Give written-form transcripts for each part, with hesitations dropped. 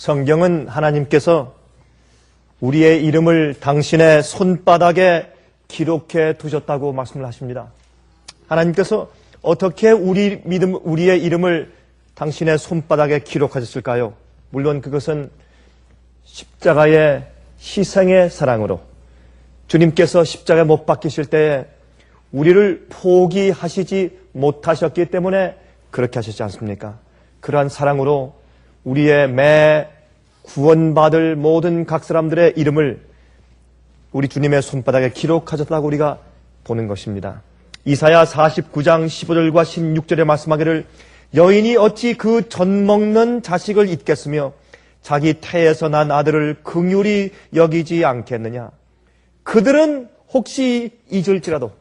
성경은 하나님께서 우리의 이름을 당신의 손바닥에 기록해 두셨다고 말씀을 하십니다. 하나님께서 어떻게 우리의 이름을 당신의 손바닥에 기록하셨을까요? 물론 그것은 십자가의 희생의 사랑으로 주님께서 십자가에 못 박히실 때에 우리를 포기하시지 못하셨기 때문에 그렇게 하셨지 않습니까? 그러한 사랑으로 우리의 매 구원받을 모든 각 사람들의 이름을 우리 주님의 손바닥에 기록하셨다고 우리가 보는 것입니다. 이사야 49장 15절과 16절에 말씀하기를 여인이 어찌 그 젖먹는 자식을 잊겠으며 자기 태에서 난 아들을 긍휼히 여기지 않겠느냐. 그들은 혹시 잊을지라도,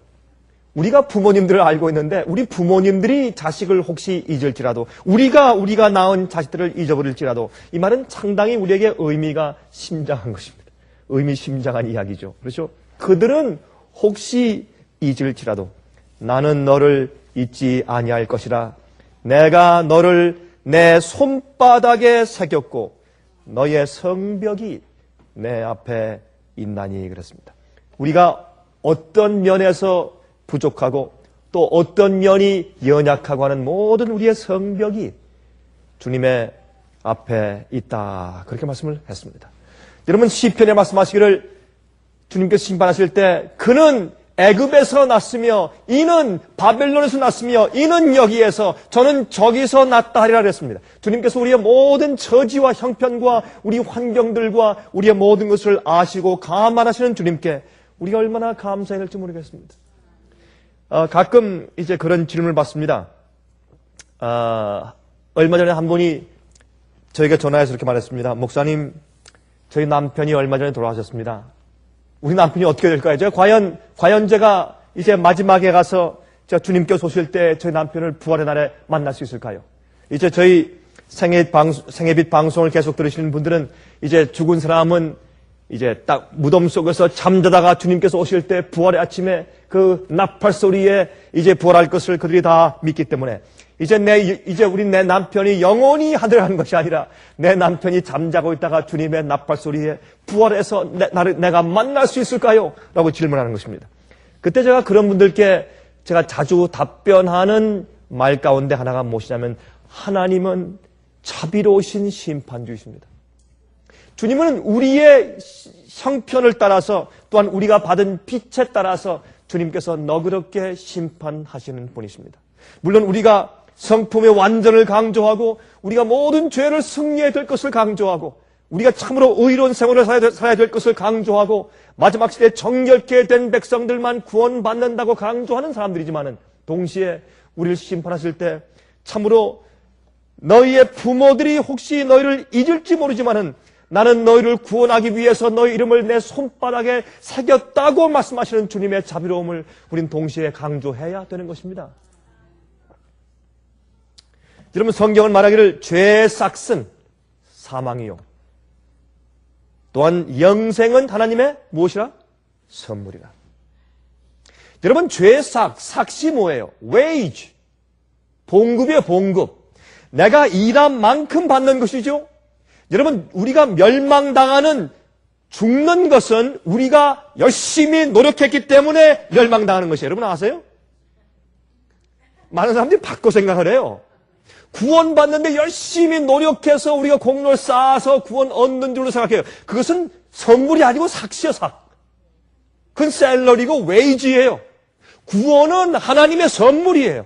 우리가 부모님들을 알고 있는데 우리 부모님들이 자식을 혹시 잊을지라도, 우리가 낳은 자식들을 잊어버릴지라도, 이 말은 상당히 우리에게 의미가 심장한 것입니다. 의미심장한 이야기죠. 그렇죠? 그들은 혹시 잊을지라도 나는 너를 잊지 아니할 것이라. 내가 너를 내 손바닥에 새겼고 너의 성벽이 내 앞에 있나니. 그랬습니다. 우리가 어떤 면에서 부족하고 또 어떤 면이 연약하고 하는 모든 우리의 성벽이 주님의 앞에 있다. 그렇게 말씀을 했습니다. 여러분, 시편에 말씀하시기를 주님께서 심판하실 때 그는 애굽에서 났으며 이는 바벨론에서 났으며 이는 여기에서 저는 저기서 났다 하리라 그랬습니다. 주님께서 우리의 모든 처지와 형편과 우리 환경들과 우리의 모든 것을 아시고 감안하시는 주님께 우리가 얼마나 감사해야 될지 모르겠습니다. 가끔 이제 그런 질문을 받습니다. 얼마 전에 한 분이 저에게 전화해서 이렇게 말했습니다. 목사님, 저희 남편이 얼마 전에 돌아가셨습니다. 우리 남편이 어떻게 될까요? 제가 과연 제가 이제 마지막에 가서 제가 주님께서 오실 때 저희 남편을 부활의 날에 만날 수 있을까요? 이제 저희 생애빛 방송을 계속 들으시는 분들은 이제 죽은 사람은 이제 딱 무덤 속에서 잠자다가 주님께서 오실 때 부활의 아침에 그 나팔 소리에 이제 부활할 것을 그들이 다 믿기 때문에 이제 내 남편이 영원히 하늘에 가는 것이 아니라 내 남편이 잠자고 있다가 주님의 나팔 소리에 부활해서 내가 만날 수 있을까요? 라고 질문하는 것입니다. 그때 제가 그런 분들께 제가 자주 답변하는 말 가운데 하나가 무엇이냐면 하나님은 자비로우신 심판주이십니다. 주님은 우리의 형편을 따라서 또한 우리가 받은 빚에 따라서 주님께서 너그럽게 심판하시는 분이십니다. 물론 우리가 성품의 완전을 강조하고 우리가 모든 죄를 승리해야 될 것을 강조하고 우리가 참으로 의로운 생활을 살아야 될 것을 강조하고 마지막 시대에 정결케 된 백성들만 구원받는다고 강조하는 사람들이지만은 동시에 우리를 심판하실 때 참으로 너희의 부모들이 혹시 너희를 잊을지 모르지만은 나는 너희를 구원하기 위해서 너희 이름을 내 손바닥에 새겼다고 말씀하시는 주님의 자비로움을 우린 동시에 강조해야 되는 것입니다. 여러분, 성경은 말하기를 죄의 삭은 사망이요 또한 영생은 하나님의 무엇이라? 선물이라. 여러분, 죄의 삭이 뭐예요? wage, 봉급이에요. 봉급. 내가 일한 만큼 받는 것이죠. 여러분, 우리가 멸망당하는 죽는 것은 우리가 열심히 노력했기 때문에 멸망당하는 것이에요. 여러분 아세요? 많은 사람들이 바꿔 생각을 해요. 구원받는데 열심히 노력해서 우리가 공로를 쌓아서 구원 얻는 줄로 생각해요. 그것은 선물이 아니고 삭이요, 삭. 그건 셀러리고 웨이지예요. 구원은 하나님의 선물이에요.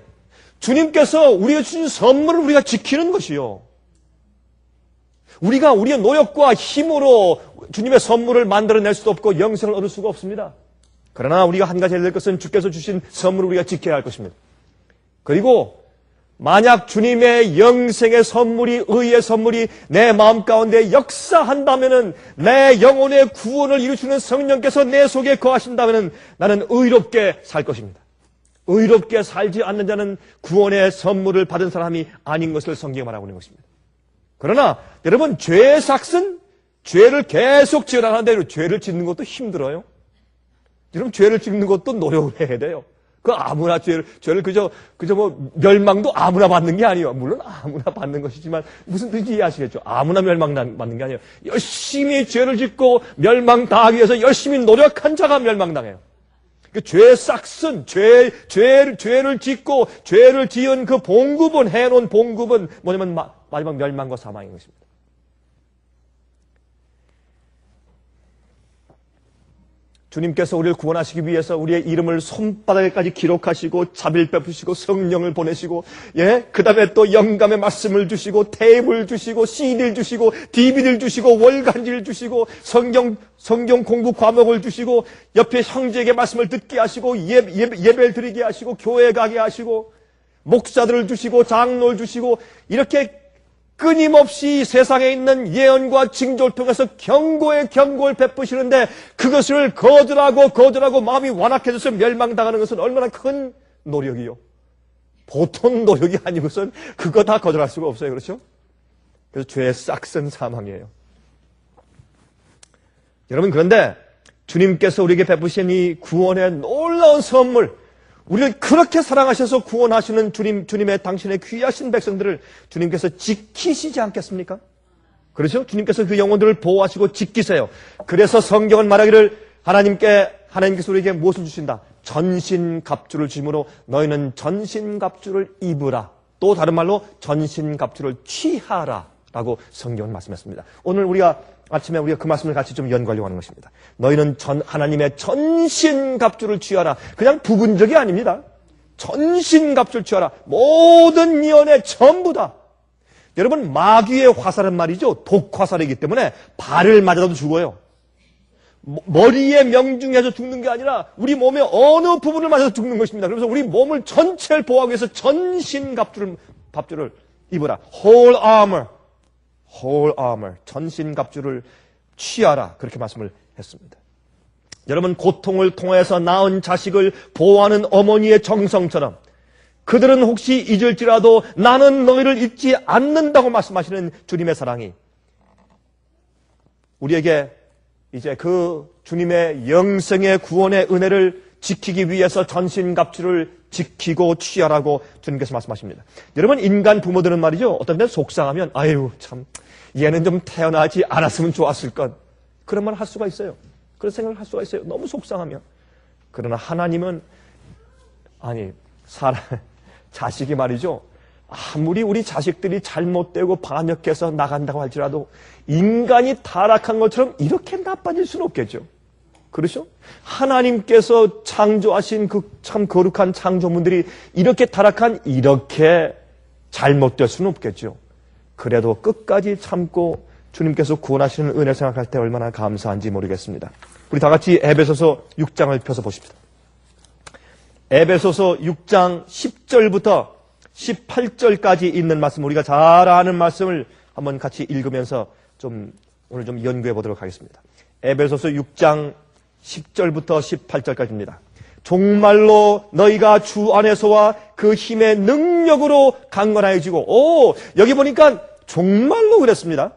주님께서 우리가 주신 선물을 우리가 지키는 것이요. 우리가 우리의 노력과 힘으로 주님의 선물을 만들어낼 수도 없고 영생을 얻을 수가 없습니다. 그러나 우리가 한 가지 해야 될 것은 주께서 주신 선물을 우리가 지켜야 할 것입니다. 그리고 만약 주님의 영생의 선물이, 의의 선물이 내 마음 가운데 역사한다면은, 내 영혼의 구원을 이루시는 성령께서 내 속에 거하신다면은 나는 의롭게 살 것입니다. 의롭게 살지 않는 자는 구원의 선물을 받은 사람이 아닌 것을 성경이 말하고 있는 것입니다. 그러나 여러분, 죄의 삭은 죄를 계속 지어나가는데 죄를 짓는 것도 힘들어요. 여러분, 죄를 짓는 것도 노력을 해야 돼요. 그 아무나 죄를 그저 뭐 멸망도 아무나 받는 게 아니에요. 물론 아무나 받는 것이지만 무슨 뜻인지 이해하시겠죠? 아무나 멸망받는 게 아니에요. 열심히 죄를 짓고 멸망당하기 위해서 열심히 노력한 자가 멸망당해요. 그 죄 싹슨, 죄를 짓고 죄를 지은 그 봉급은, 해놓은 봉급은 뭐냐면 마지막 멸망과 사망인 것입니다. 주님께서 우리를 구원하시기 위해서 우리의 이름을 손바닥에까지 기록하시고 자비를 베푸시고 성령을 보내시고 그 다음에 또 영감의 말씀을 주시고 테이프를 주시고 CD를 주시고 DVD를 주시고 월간지를 주시고 성경 공부 과목을 주시고 옆에 형제에게 말씀을 듣게 하시고 예배를 드리게 하시고 교회 가게 하시고 목사들을 주시고 장로를 주시고 이렇게 끊임없이 세상에 있는 예언과 징조를 통해서 경고의 경고를 베푸시는데 그것을 거절하고 마음이 완악해져서 멸망당하는 것은 얼마나 큰 노력이요. 보통 노력이 아니고선 그거 다 거절할 수가 없어요. 그렇죠? 그래서 죄의 싹슨 사망이에요. 여러분, 그런데 주님께서 우리에게 베푸신 이 구원의 놀라운 선물, 우리를 그렇게 사랑하셔서 구원하시는 주님의 당신의 귀하신 백성들을 주님께서 지키시지 않겠습니까? 그렇죠? 주님께서 그 영혼들을 보호하시고 지키세요. 그래서 성경은 말하기를 하나님께서 우리에게 무엇을 주신다? 전신갑주를 주심으로 너희는 전신갑주를 입으라. 또 다른 말로 전신갑주를 취하라. 라고 성경은 말씀했습니다. 오늘 아침에 우리가 그 말씀을 같이 좀 연구하려고 하는 것입니다. 너희는 하나님의 전신갑주를 취하라. 그냥 부분적이 아닙니다. 전신갑주를 취하라. 모든 예언의 전부 다. 여러분, 마귀의 화살은 말이죠. 독화살이기 때문에 발을 맞아도 죽어요. 머리에 명중해서 죽는 게 아니라 우리 몸의 어느 부분을 맞아서 죽는 것입니다. 그래서 우리 몸을 전체를 보호하기 위해서 전신갑주를 입으라. Whole armor, 전신갑주를 취하라. 그렇게 말씀을 했습니다. 여러분, 고통을 통해서 낳은 자식을 보호하는 어머니의 정성처럼 그들은 혹시 잊을지라도 나는 너희를 잊지 않는다고 말씀하시는 주님의 사랑이 우리에게 이제 그 주님의 영생의 구원의 은혜를 지키기 위해서 전신갑주를 지키고 취하라고 주님께서 말씀하십니다. 여러분, 인간 부모들은 말이죠. 어떤 때는 속상하면 아유 참 얘는 좀 태어나지 않았으면 좋았을 것. 그런 말 할 수가 있어요. 그런 생각을 할 수가 있어요. 너무 속상하면. 그러나 하나님은 자식이 말이죠. 아무리 우리 자식들이 잘못되고 반역해서 나간다고 할지라도 인간이 타락한 것처럼 이렇게 나빠질 수는 없겠죠. 그렇죠? 하나님께서 창조하신 그 참 거룩한 창조물들이 이렇게 이렇게 잘못될 수는 없겠죠. 그래도 끝까지 참고 주님께서 구원하시는 은혜 생각할 때 얼마나 감사한지 모르겠습니다. 우리 다 같이 에베소서 6장을 펴서 보십시다. 에베소서 6장 10절부터 18절까지 있는 말씀, 우리가 잘 아는 말씀을 한번 같이 읽으면서 오늘 좀 연구해 보도록 하겠습니다. 에베소서 6장 10절부터 18절까지입니다. 정말로 너희가 주 안에서와 그 힘의 능력으로 강건하여지고, 여기 보니까 정말로 그랬습니다.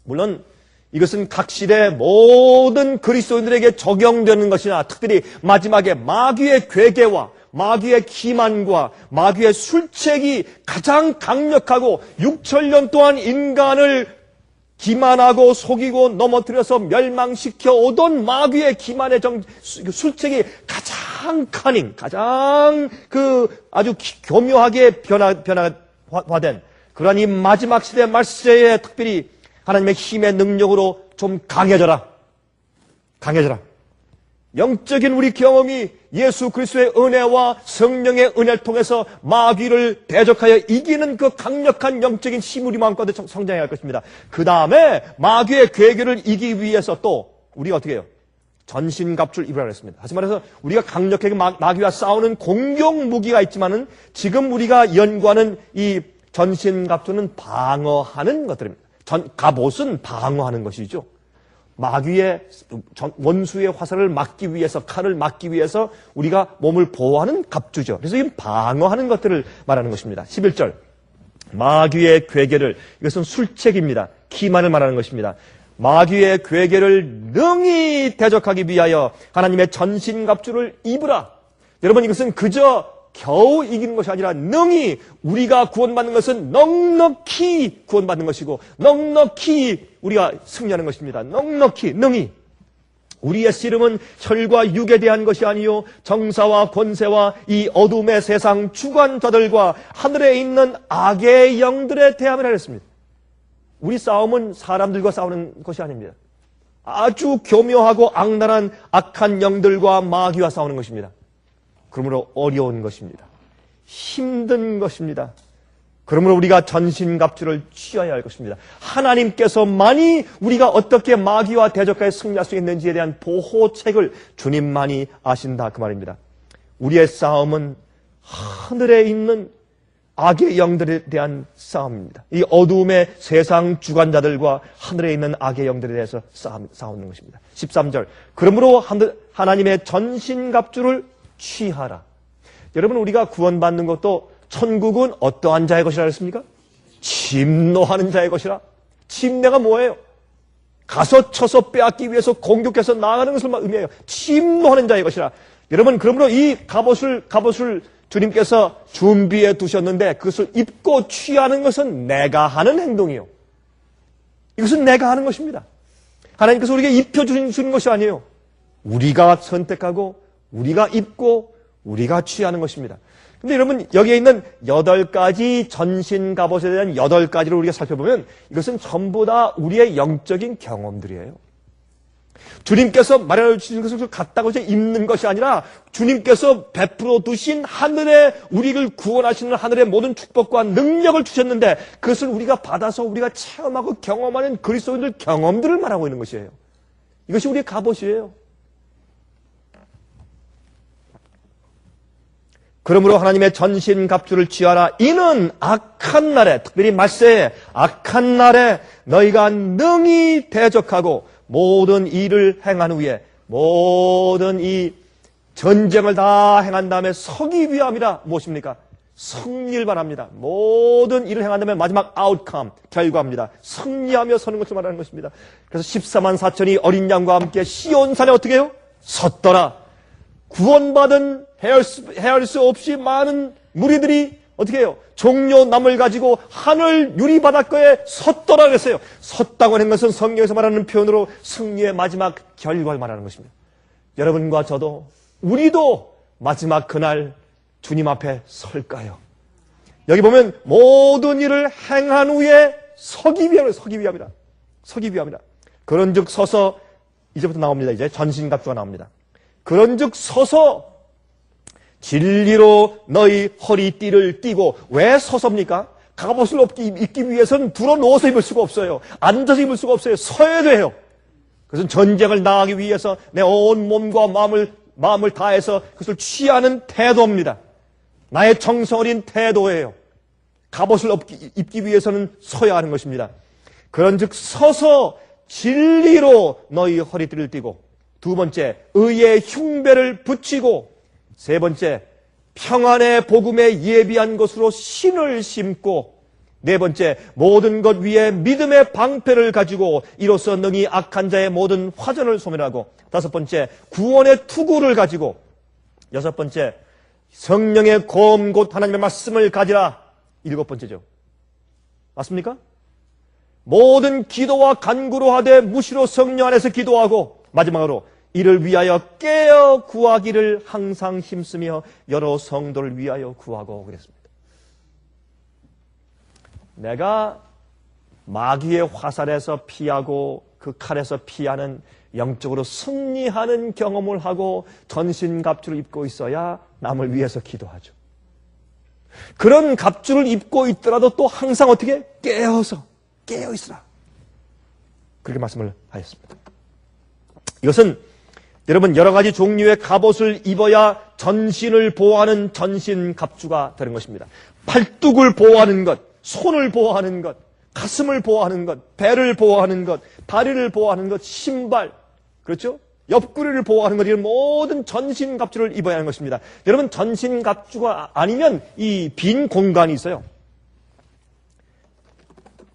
물론 이것은 각 시대 모든 그리스도인들에게 적용되는 것이나 특별히 마지막에 마귀의 괴계와 마귀의 기만과 마귀의 술책이 가장 강력하고 6천년 동안 인간을 기만하고 속이고 넘어뜨려서 멸망시켜 오던 마귀의 기만의 술책이 가장 가장 아주 교묘하게 변화된 그러한 이 마지막 시대 말세에 특별히 하나님의 힘의 능력으로 좀 강해져라. 영적인 우리 경험이 예수 그리스도의 은혜와 성령의 은혜를 통해서 마귀를 대적하여 이기는 그 강력한 영적인 힘이 우리 마음가운데 성장해야 할 것입니다. 그 다음에 마귀의 괴계를 이기기 위해서 또 우리가 어떻게 해요? 전신갑주를 입으라 그랬습니다. 다시 말해서 우리가 강력하게 마귀와 싸우는 공격 무기가 있지만은 지금 우리가 연구하는 이 전신갑주는 방어하는 것들입니다. 갑옷은 방어하는 것이죠. 마귀의 원수의 화살을 막기 위해서, 칼을 막기 위해서 우리가 몸을 보호하는 갑주죠. 그래서 이 방어하는 것들을 말하는 것입니다. 11절. 마귀의 괴계를, 이것은 술책입니다. 기만을 말하는 것입니다. 마귀의 괴계를 능히 대적하기 위하여 하나님의 전신갑주를 입으라. 여러분, 이것은 그저 겨우 이기는 것이 아니라 능히 우리가 구원받는 것은 넉넉히 구원받는 것이고 넉넉히 우리가 승리하는 것입니다. 넉넉히, 능히. 우리의 씨름은 혈과 육에 대한 것이 아니요 정사와 권세와 이 어둠의 세상 주관자들과 하늘에 있는 악의 영들에 대함이라 했습니다. 우리 싸움은 사람들과 싸우는 것이 아닙니다. 아주 교묘하고 악랄한 악한 영들과 마귀와 싸우는 것입니다. 그러므로 어려운 것입니다. 힘든 것입니다. 그러므로 우리가 전신갑주를 취해야 할 것입니다. 하나님께서만이 우리가 어떻게 마귀와 대적하여 승리할 수 있는지에 대한 보호책을 주님만이 아신다 그 말입니다. 우리의 싸움은 하늘에 있는 악의 영들에 대한 싸움입니다. 이 어두움의 세상 주관자들과 하늘에 있는 악의 영들에 대해서 싸우는 것입니다. 13절 그러므로 하나님의 전신갑주를 취하라. 여러분, 우리가 구원받는 것도 천국은 어떠한 자의 것이라 했습니까? 침노하는 자의 것이라. 침례가 뭐예요? 가서 쳐서 빼앗기 위해서 공격해서 나아가는 것을 의미해요. 침노하는 자의 것이라. 여러분, 그러므로 이 갑옷을 주님께서 준비해 두셨는데 그것을 입고 취하는 것은 내가 하는 행동이요. 이것은 내가 하는 것입니다. 하나님께서 우리에게 입혀주시는 것이 아니에요. 우리가 선택하고 우리가 입고 우리가 취하는 것입니다. 근데 여러분, 여기에 있는 8가지 전신 갑옷에 대한 8가지를 우리가 살펴보면 이것은 전부 다 우리의 영적인 경험들이에요. 주님께서 말해 주신 것을 갖다가 입는 것이 아니라 주님께서 베풀어 두신 하늘에 우리를 구원하시는 하늘의 모든 축복과 능력을 주셨는데 그것을 우리가 받아서 우리가 체험하고 경험하는 그리스도인들 경험들을 말하고 있는 것이에요. 이것이 우리의 갑옷이에요. 그러므로 하나님의 전신갑주를 취하라. 이는 악한 날에, 특별히 말세에 악한 날에 너희가 능히 대적하고 모든 일을 행한 후에 모든 이 전쟁을 다 행한 다음에 서기 위함이라. 무엇입니까? 승리를 바랍니다. 모든 일을 행한 다음에 마지막 아웃컴, 결과입니다. 승리하며 서는 것을 말하는 것입니다. 그래서 14만 4천이 어린 양과 함께 시온산에 어떻게 해요? 섰더라. 구원받은 헤아릴 수 없이 많은 무리들이 어떻게 해요? 종려나무를 가지고 하늘 유리바닷가에 섰더라 그랬어요. 섰다고 하는 것은 성경에서 말하는 표현으로 승리의 마지막 결과를 말하는 것입니다. 여러분과 저도 우리도 마지막 그날 주님 앞에 설까요? 여기 보면 모든 일을 행한 후에 서기 위함이라. 그런즉 서서 이제부터 나옵니다. 이제 전신갑주가 나옵니다. 그런즉 서서 진리로 너희 허리띠를 띠고. 왜 서섭니까? 갑옷을 입기 위해서는 들어 누워서 입을 수가 없어요. 앉아서 입을 수가 없어요. 서야 돼요. 그것은 전쟁을 나가기 위해서 내 온 몸과 마음을 다해서 그것을 취하는 태도입니다. 나의 정성 어린 태도예요. 갑옷을 입기 위해서는 서야 하는 것입니다. 그런즉 서서 진리로 너희 허리띠를 띠고. 두 번째, 의의 흉배를 붙이고. 세 번째, 평안의 복음에 예비한 것으로 신을 심고. 네 번째, 모든 것 위에 믿음의 방패를 가지고 이로써 능히 악한 자의 모든 화전을 소멸하고. 다섯 번째, 구원의 투구를 가지고. 여섯 번째, 성령의 검 곧 하나님의 말씀을 가지라. 일곱 번째죠. 맞습니까? 모든 기도와 간구로 하되 무시로 성령 안에서 기도하고. 마지막으로 이를 위하여 깨어 구하기를 항상 힘쓰며 여러 성도를 위하여 구하고 그랬습니다. 내가 마귀의 화살에서 피하고 그 칼에서 피하는 영적으로 승리하는 경험을 하고 전신갑주를 입고 있어야 남을 위해서 기도하죠. 그런 갑주를 입고 있더라도 또 항상 어떻게? 깨어 있으라. 그렇게 말씀을 하였습니다. 이것은 여러분, 여러 가지 종류의 갑옷을 입어야 전신을 보호하는 전신갑주가 되는 것입니다. 팔뚝을 보호하는 것, 손을 보호하는 것, 가슴을 보호하는 것, 배를 보호하는 것, 다리를 보호하는 것, 신발, 그렇죠? 옆구리를 보호하는 것, 이런 모든 전신갑주를 입어야 하는 것입니다. 여러분, 전신갑주가 아니면 이 빈 공간이 있어요.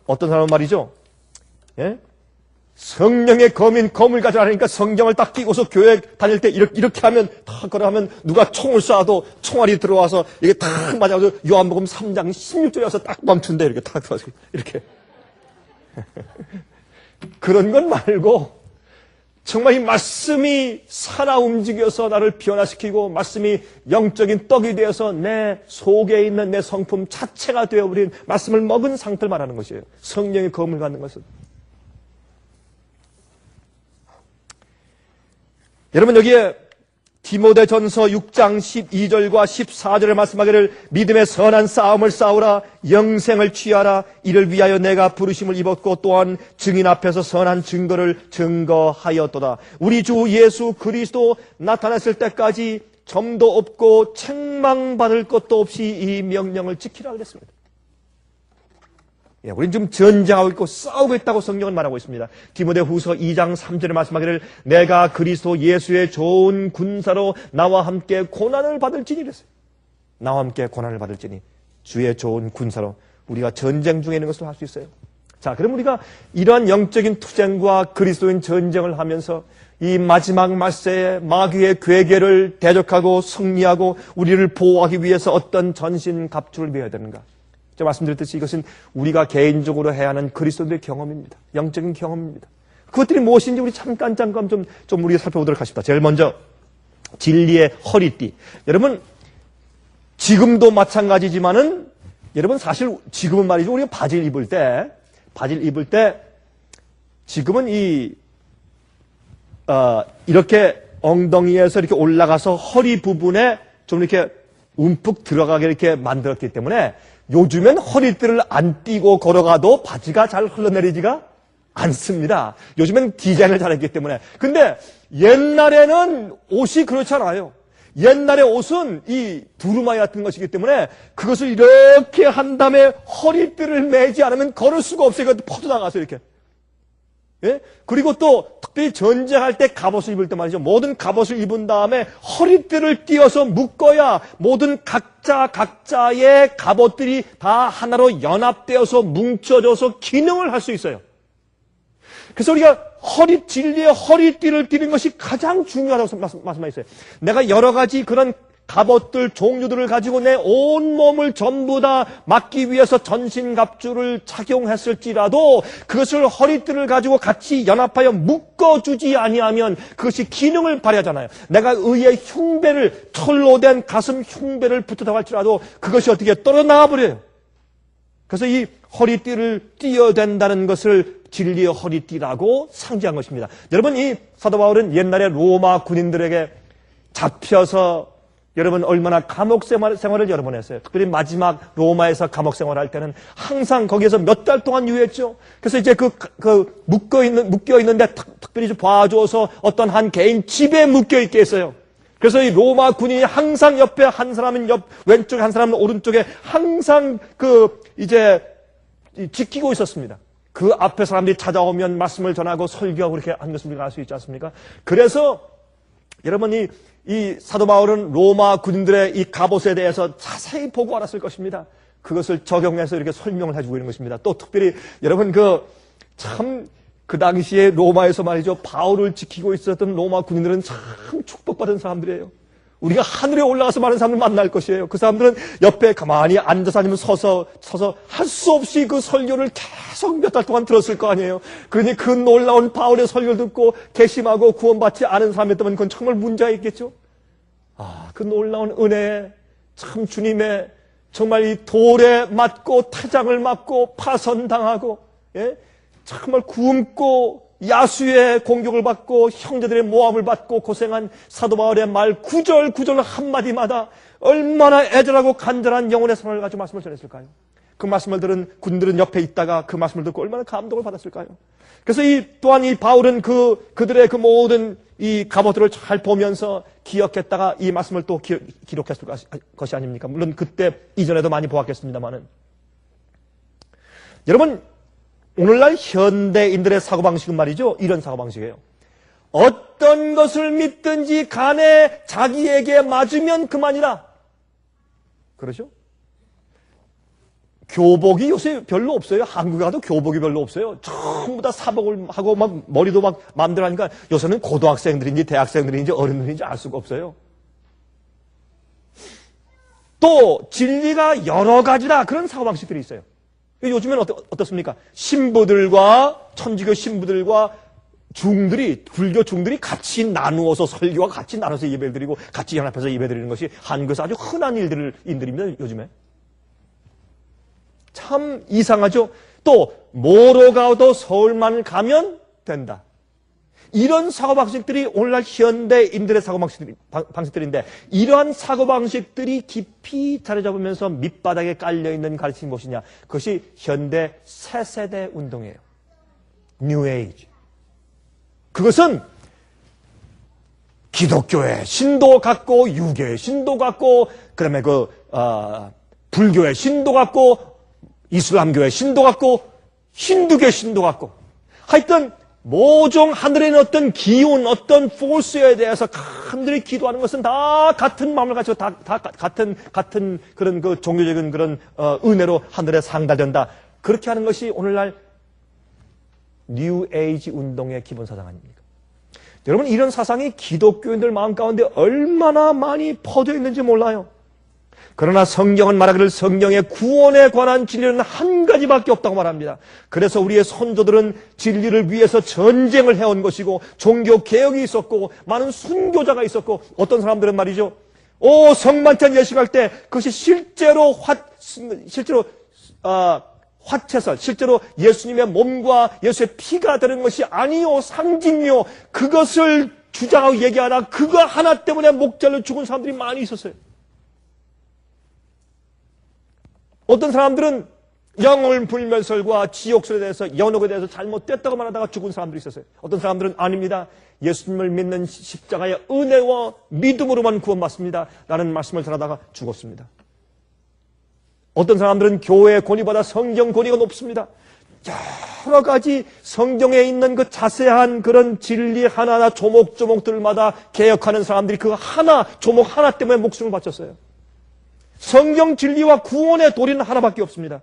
어떤 사람은 말이죠. 예? 성령의 검을 가져라 하니까 성경을 딱 끼고서 교회 다닐 때 이렇게 하면 탁 걸어가면 누가 총을 쏴도 총알이 들어와서 이게 탁 맞아서 요한복음 3장 16절에 와서 딱 멈춘대. 이렇게 탁 들어와서 이렇게. 그런 건 말고 정말 이 말씀이 살아 움직여서 나를 변화시키고 말씀이 영적인 떡이 되어서 내 속에 있는 내 성품 자체가 되어버린 말씀을 먹은 상태를 말하는 것이에요. 성령의 검을 갖는 것은. 여러분 여기에 디모데전서 6장 12절과 14절에 말씀하기를 믿음의 선한 싸움을 싸우라 영생을 취하라 이를 위하여 내가 부르심을 입었고 또한 증인 앞에서 선한 증거를 증거하였도다. 우리 주 예수 그리스도 나타났을 때까지 점도 없고 책망받을 것도 없이 이 명령을 지키라 그랬습니다. 우리는 지금 전쟁하고 있고 싸우고 있다고 성경은 말하고 있습니다. 디모데후서 2장 3절에 말씀하기를 내가 그리스도 예수의 좋은 군사로 나와 함께 고난을 받을지니 그랬어요. 나와 함께 고난을 받을지니 주의 좋은 군사로 우리가 전쟁 중에 있는 것을 할 수 있어요. 자, 그럼 우리가 이러한 영적인 투쟁과 그리스도인 전쟁을 하면서 이 마지막 말세에 마귀의 괴계를 대적하고 승리하고 우리를 보호하기 위해서 어떤 전신갑주를 메어야 되는가? 제가 말씀드렸듯이 이것은 우리가 개인적으로 해야 하는 그리스도인의 경험입니다. 영적인 경험입니다. 그것들이 무엇인지 우리 잠깐 좀 우리가 살펴보도록 하십시다. 제일 먼저 진리의 허리띠. 여러분 지금도 마찬가지지만은 여러분 사실 지금은 말이죠. 우리가 바지를 입을 때 지금은 이렇게 엉덩이에서 이렇게 올라가서 허리 부분에 좀 이렇게 움푹 들어가게 이렇게 만들었기 때문에 요즘엔 허리띠를 안 띄고 걸어가도 바지가 잘 흘러내리지가 않습니다. 요즘엔 디자인을 잘했기 때문에. 근데 옛날에는 옷이 그렇지 않아요. 옛날에 옷은 이 두루마기 같은 것이기 때문에 그것을 이렇게 한 다음에 허리띠를 매지 않으면 걸을 수가 없어요. 이거 퍼져나가서 이렇게. 예? 그리고 또 특별히 전쟁할 때 갑옷을 입을 때 말이죠. 모든 갑옷을 입은 다음에 허리띠를 띄어서 묶어야 모든 각자의 갑옷들이 다 하나로 연합되어서 뭉쳐져서 기능을 할 수 있어요. 그래서 우리가 진리의 허리띠를 띠는 것이 가장 중요하다고 말씀하셨어요. 내가 여러 가지 그런 갑옷들, 종류들을 가지고 내 온몸을 전부 다 막기 위해서 전신갑주를 착용했을지라도 그것을 허리띠를 가지고 같이 연합하여 묶어주지 아니하면 그것이 기능을 발휘하잖아요. 내가 의의 흉배를, 털로 된 가슴 흉배를 붙였다고 할지라도 그것이 어떻게 떨어나가 버려요. 그래서 이 허리띠를 띄어야 된다는 것을 진리의 허리띠라고 상징한 것입니다. 여러분 이 사도 바울은 옛날에 로마 군인들에게 잡혀서 여러분 얼마나 감옥 생활을 여러 번 했어요. 특별히 마지막 로마에서 감옥 생활할 때는 항상 거기에서 몇 달 동안 유했죠. 그래서 이제 묶여 있는데 특별히 좀 봐줘서 어떤 한 개인 집에 묶여 있게 했어요. 그래서 이 로마 군인이 항상 옆에 한 사람은 왼쪽에 한 사람은 오른쪽에 항상 지키고 있었습니다. 그 앞에 사람들이 찾아오면 말씀을 전하고 설교하고 그렇게 한 것을 우리가 알 수 있지 않습니까? 그래서 여러분이 이 사도 바울은 로마 군인들의 이 갑옷에 대해서 자세히 보고 알았을 것입니다. 그것을 적용해서 이렇게 설명을 해주고 있는 것입니다. 또 특별히 여러분 그 당시에 로마에서 말이죠. 바울을 지키고 있었던 로마 군인들은 참 축복받은 사람들이에요. 우리가 하늘에 올라가서 많은 사람들 만날 것이에요. 그 사람들은 옆에 가만히 앉아서 아니면 서서 할 수 없이 그 설교를 계속 몇 달 동안 들었을 거 아니에요. 그러니 그 놀라운 바울의 설교를 듣고 개심하고 구원받지 않은 사람이었다면 그건 정말 문제가 있겠죠. 그 놀라운 은혜에 참 주님의 정말 이 돌에 맞고 태장을 맞고 파선당하고 정말 굶고 야수의 공격을 받고 형제들의 모함을 받고 고생한 사도 바울의 말 구절 한마디마다 얼마나 애절하고 간절한 영혼의 생활을 가지고 말씀을 전했을까요? 그 말씀을 들은 군들은 옆에 있다가 그 말씀을 듣고 얼마나 감동을 받았을까요? 그래서 또한 이 바울은 그들의 그 모든 이 갑옷들을 잘 보면서 기억했다가 이 말씀을 또 기록했을 것이 아닙니까? 물론 그때 이전에도 많이 보았겠습니다만은. 여러분, 오늘날 현대인들의 사고방식은 말이죠. 이런 사고방식이에요. 어떤 것을 믿든지 간에 자기에게 맞으면 그만이라. 그러죠? 교복이 요새 별로 없어요. 한국에 가도 교복이 별로 없어요. 전부 다 사복을 하고 막 머리도 막 마음대로 하니까 요새는 고등학생들인지 대학생들인지 어른들인지 알 수가 없어요. 또 진리가 여러 가지다. 그런 사고방식들이 있어요. 요즘엔 어떻습니까? 신부들과 천주교 신부들과 중들이, 불교 중들이 같이 나누어서 설교와 같이 나눠서 예배를 드리고 같이 연합해서 예배 드리는 것이 한국에서 아주 흔한 일들입니다. 요즘에. 참 이상하죠? 또 뭐로 가도 서울만 가면 된다. 이런 사고방식들이 오늘날 현대인들의 사고방식들인데 이러한 사고방식들이 깊이 자리 잡으면서 밑바닥에 깔려있는 가르침이 무엇이냐? 그것이 현대 새세대 운동이에요. 뉴 에이지. 그것은 기독교의 신도 같고 유교의 신도 같고 그다음에 불교의 신도 같고 이슬람교의 신도 같고 힌두교의 신도 같고 하여튼 모종 하늘에 있는 어떤 기운, 어떤 포스에 대해서 하늘이 기도하는 것은 다 같은 마음을 가지고 다 같은 그런 그 종교적인 그런 은혜로 하늘에 상달된다. 그렇게 하는 것이 오늘날 뉴 에이지 운동의 기본 사상 아닙니까? 여러분, 이런 사상이 기독교인들 마음 가운데 얼마나 많이 퍼져 있는지 몰라요. 그러나 성경은 말하기를 성경의 구원에 관한 진리는 한 가지밖에 없다고 말합니다. 그래서 우리의 선조들은 진리를 위해서 전쟁을 해온 것이고 종교 개혁이 있었고 많은 순교자가 있었고 어떤 사람들은 말이죠. 성만찬 예식할 때 그것이 실제로 화채설, 실제로 예수님의 몸과 예수의 피가 되는 것이 아니요 상징요 그것을 주장하고 얘기하다 그거 하나 때문에 목잘려 죽은 사람들이 많이 있었어요. 어떤 사람들은 영을 불멸설과 지옥설에 대해서 연옥에 대해서 잘못됐다고 말하다가 죽은 사람들이 있었어요. 어떤 사람들은 아닙니다. 예수님을 믿는 십자가의 은혜와 믿음으로만 구원받습니다. 라는 말씀을 전하다가 죽었습니다. 어떤 사람들은 교회의 권위보다 성경 권위가 높습니다. 여러 가지 성경에 있는 그 자세한 그런 진리 하나하나 조목조목들마다 개혁하는 사람들이 그 하나, 조목 하나 때문에 목숨을 바쳤어요. 성경 진리와 구원의 도리는 하나밖에 없습니다.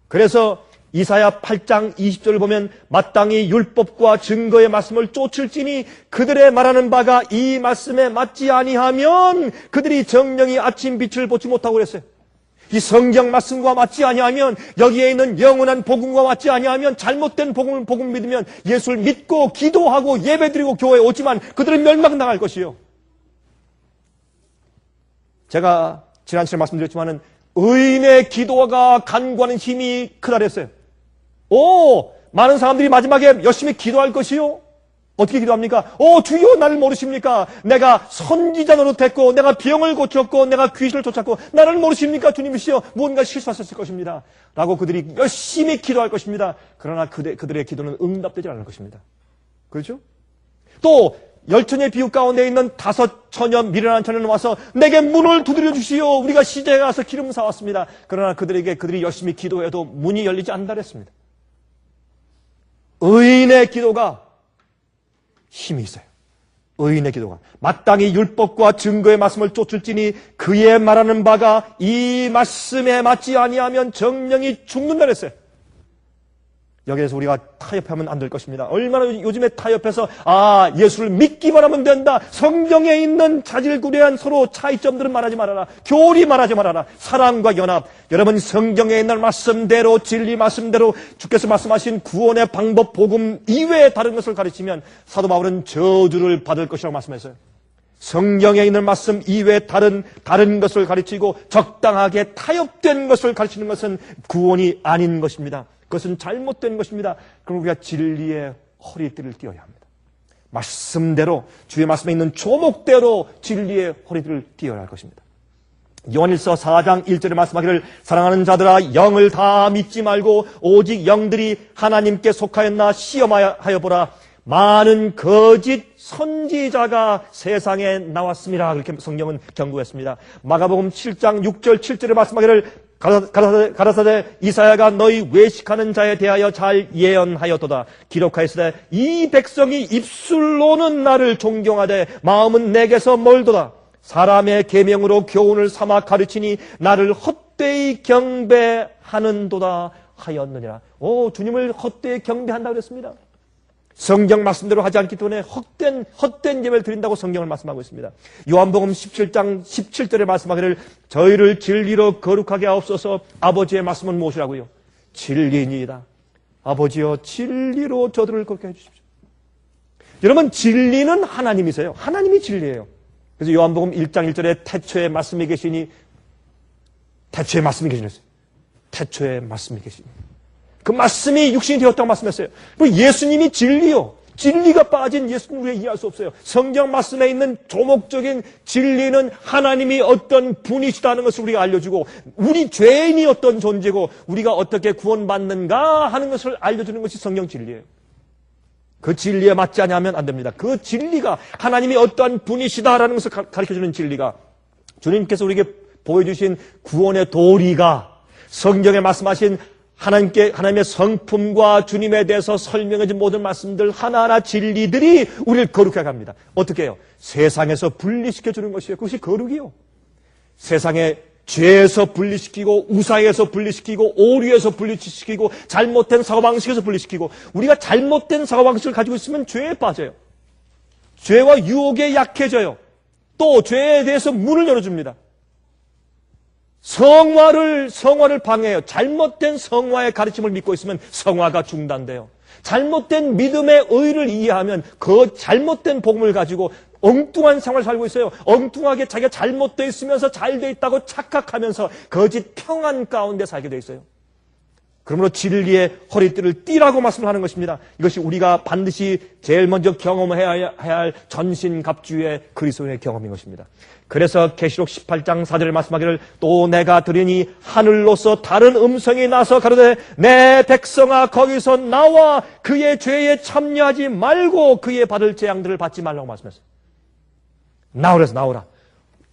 그래서 이사야 8장 20절을 보면 마땅히 율법과 증거의 말씀을 쫓을지니 그들의 말하는 바가 이 말씀에 맞지 아니하면 그들이 정령이 아침 빛을 보지 못하고 그랬어요. 이 성경 말씀과 맞지 아니하면 여기에 있는 영원한 복음과 맞지 아니하면 잘못된 복음 믿으면 예수를 믿고 기도하고 예배드리고 교회에 오지만 그들은 멸망당할 것이요. 제가 지난 시간에 말씀드렸지만은 의인의 기도가 간구하는 힘이 크다 그랬어요. 많은 사람들이 마지막에 열심히 기도할 것이요. 어떻게 기도합니까? 주여 나를 모르십니까? 내가 선지자 노릇했고 내가 병을 고쳤고 내가 귀신을 쫓았고 나를 모르십니까? 주님이시여 무언가 실수하셨을 것입니다. 라고 그들이 열심히 기도할 것입니다. 그러나 그들의 기도는 응답되지 않을 것입니다. 그렇죠? 또 열처녀의 비유 가운데 있는 5처녀 미련한 처녀는 와서 내게 문을 두드려 주시오. 우리가 시장에 가서 기름 사왔습니다. 그러나 그들이 열심히 기도해도 문이 열리지 않는다 그랬습니다. 의인의 기도가 힘이 있어요. 의인의 기도가 마땅히 율법과 증거의 말씀을 쫓을지니 그의 말하는 바가 이 말씀에 맞지 아니하면 정령이 죽는다 그랬어요. 여기에서 우리가 타협하면 안 될 것입니다. 얼마나 요즘에 타협해서 예수를 믿기만 하면 된다. 성경에 있는 자질구레한 서로 차이점들은 말하지 말아라. 교리 말하지 말아라. 사랑과 연합. 여러분 성경에 있는 말씀대로 진리 말씀대로 주께서 말씀하신 구원의 방법 복음 이외에 다른 것을 가르치면 사도 바울은 저주를 받을 것이라고 말씀했어요. 성경에 있는 말씀 이외에 다른 것을 가르치고 적당하게 타협된 것을 가르치는 것은 구원이 아닌 것입니다. 그것은 잘못된 것입니다. 그럼 우리가 진리의 허리띠를 띄어야 합니다. 말씀대로 주의 말씀에 있는 조목대로 진리의 허리띠를 띄어야 할 것입니다. 요한일서 4장 1절에 말씀하기를 사랑하는 자들아 영을 다 믿지 말고 오직 영들이 하나님께 속하였나 시험하여 보라. 많은 거짓 선지자가 세상에 나왔습니다. 그렇게 성경은 경고했습니다. 마가복음 7장 6절 7절에 말씀하기를 가라사대 이사야가 너희 외식하는 자에 대하여 잘 예언하였도다. 기록하였으되 이 백성이 입술로는 나를 존경하되 마음은 내게서 멀도다. 사람의 계명으로 교훈을 삼아 가르치니 나를 헛되이 경배하는도다 하였느니라. 주님을 헛되이 경배한다고 그랬습니다. 성경 말씀대로 하지 않기 때문에 헛된 예배를 드린다고 성경을 말씀하고 있습니다. 요한복음 17장 17절에 말씀하기를 저희를 진리로 거룩하게 하옵소서. 아버지의 말씀은 무엇이라고요? 진리니이다. 아버지여 진리로 저들을 거룩하게 해주십시오. 여러분, 진리는 하나님이세요. 하나님이 진리예요. 그래서 요한복음 1장 1절에 태초에 말씀이 계시니, 태초에 말씀이 계시랬어요. 태초에 말씀이 계시니. 그 말씀이 육신이 되었다고 말씀했어요. 예수님이 진리요. 진리가 빠진 예수님을 우리가 이해할 수 없어요. 성경 말씀에 있는 조목적인 진리는 하나님이 어떤 분이시다는 것을 우리가 알려주고, 우리 죄인이 어떤 존재고 우리가 어떻게 구원받는가 하는 것을 알려주는 것이 성경 진리예요. 그 진리에 맞지 않으면 안 됩니다. 그 진리가 하나님이 어떠한 분이시다라는 것을 가르쳐주는 진리가, 주님께서 우리에게 보여주신 구원의 도리가, 성경에 말씀하신 하나님의 성품과 주님에 대해서 설명해준 모든 말씀들, 하나하나 진리들이 우리를 거룩하게 합니다. 어떻게 해요? 세상에서 분리시켜주는 것이에요. 그것이 거룩이요. 세상의 죄에서 분리시키고, 우상에서 분리시키고, 오류에서 분리시키고, 잘못된 사고방식에서 분리시키고, 우리가 잘못된 사고방식을 가지고 있으면 죄에 빠져요. 죄와 유혹에 약해져요. 또 죄에 대해서 문을 열어줍니다. 성화를 방해해요. 잘못된 성화의 가르침을 믿고 있으면 성화가 중단돼요. 잘못된 믿음의 의를 이해하면 그 잘못된 복음을 가지고 엉뚱한 생활을 살고 있어요. 엉뚱하게 자기가 잘못되어 있으면서 잘 돼 있다고 착각하면서 거짓 평안 가운데 살게 돼 있어요. 그러므로 진리의 허리띠를 띠라고 말씀을 하는 것입니다. 이것이 우리가 반드시 제일 먼저 경험해야 할 전신갑주의 그리스도인의 경험인 것입니다. 그래서 계시록 18장 4절에 말씀하기를 또 내가 들으니 하늘로서 다른 음성이 나서 가로되 내 백성아 거기서 나와 그의 죄에 참여하지 말고 그의 받을 재앙들을 받지 말라고 말씀했어요. 나오라.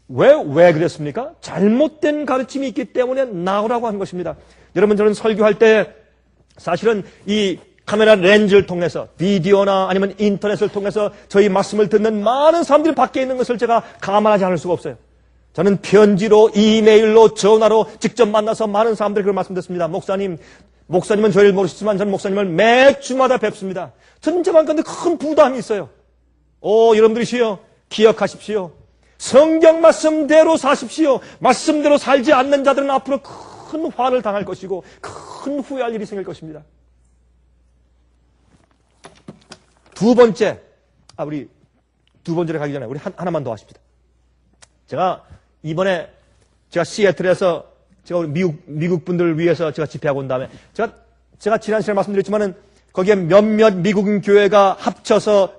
왜 그랬습니까? 잘못된 가르침이 있기 때문에 나오라고 한 것입니다. 여러분, 저는 설교할 때 사실은 이 카메라 렌즈를 통해서, 비디오나 아니면 인터넷을 통해서 저희 말씀을 듣는 많은 사람들이 밖에 있는 것을 제가 감안하지 않을 수가 없어요. 저는 편지로, 이메일로, 전화로 직접 만나서 많은 사람들이 그런 말씀 듣습니다. 목사님은 저희를 모르시지만 저는 목사님을 매 주마다 뵙습니다. 저는 제만 근데 큰 부담이 있어요. 여러분들이시여, 기억하십시오. 성경 말씀대로 사십시오. 말씀대로 살지 않는 자들은 앞으로 큰 화를 당할 것이고 큰 후회할 일이 생길 것입니다. 우리 두 번째로 가기 전에 우리 하나만 더 하십시다. 이번에 시애틀에서 우리 미국 분들을 위해서 제가 집회하고 온 다음에 제가 지난 시간에 말씀드렸지만은 거기에 몇몇 미국 교회가 합쳐서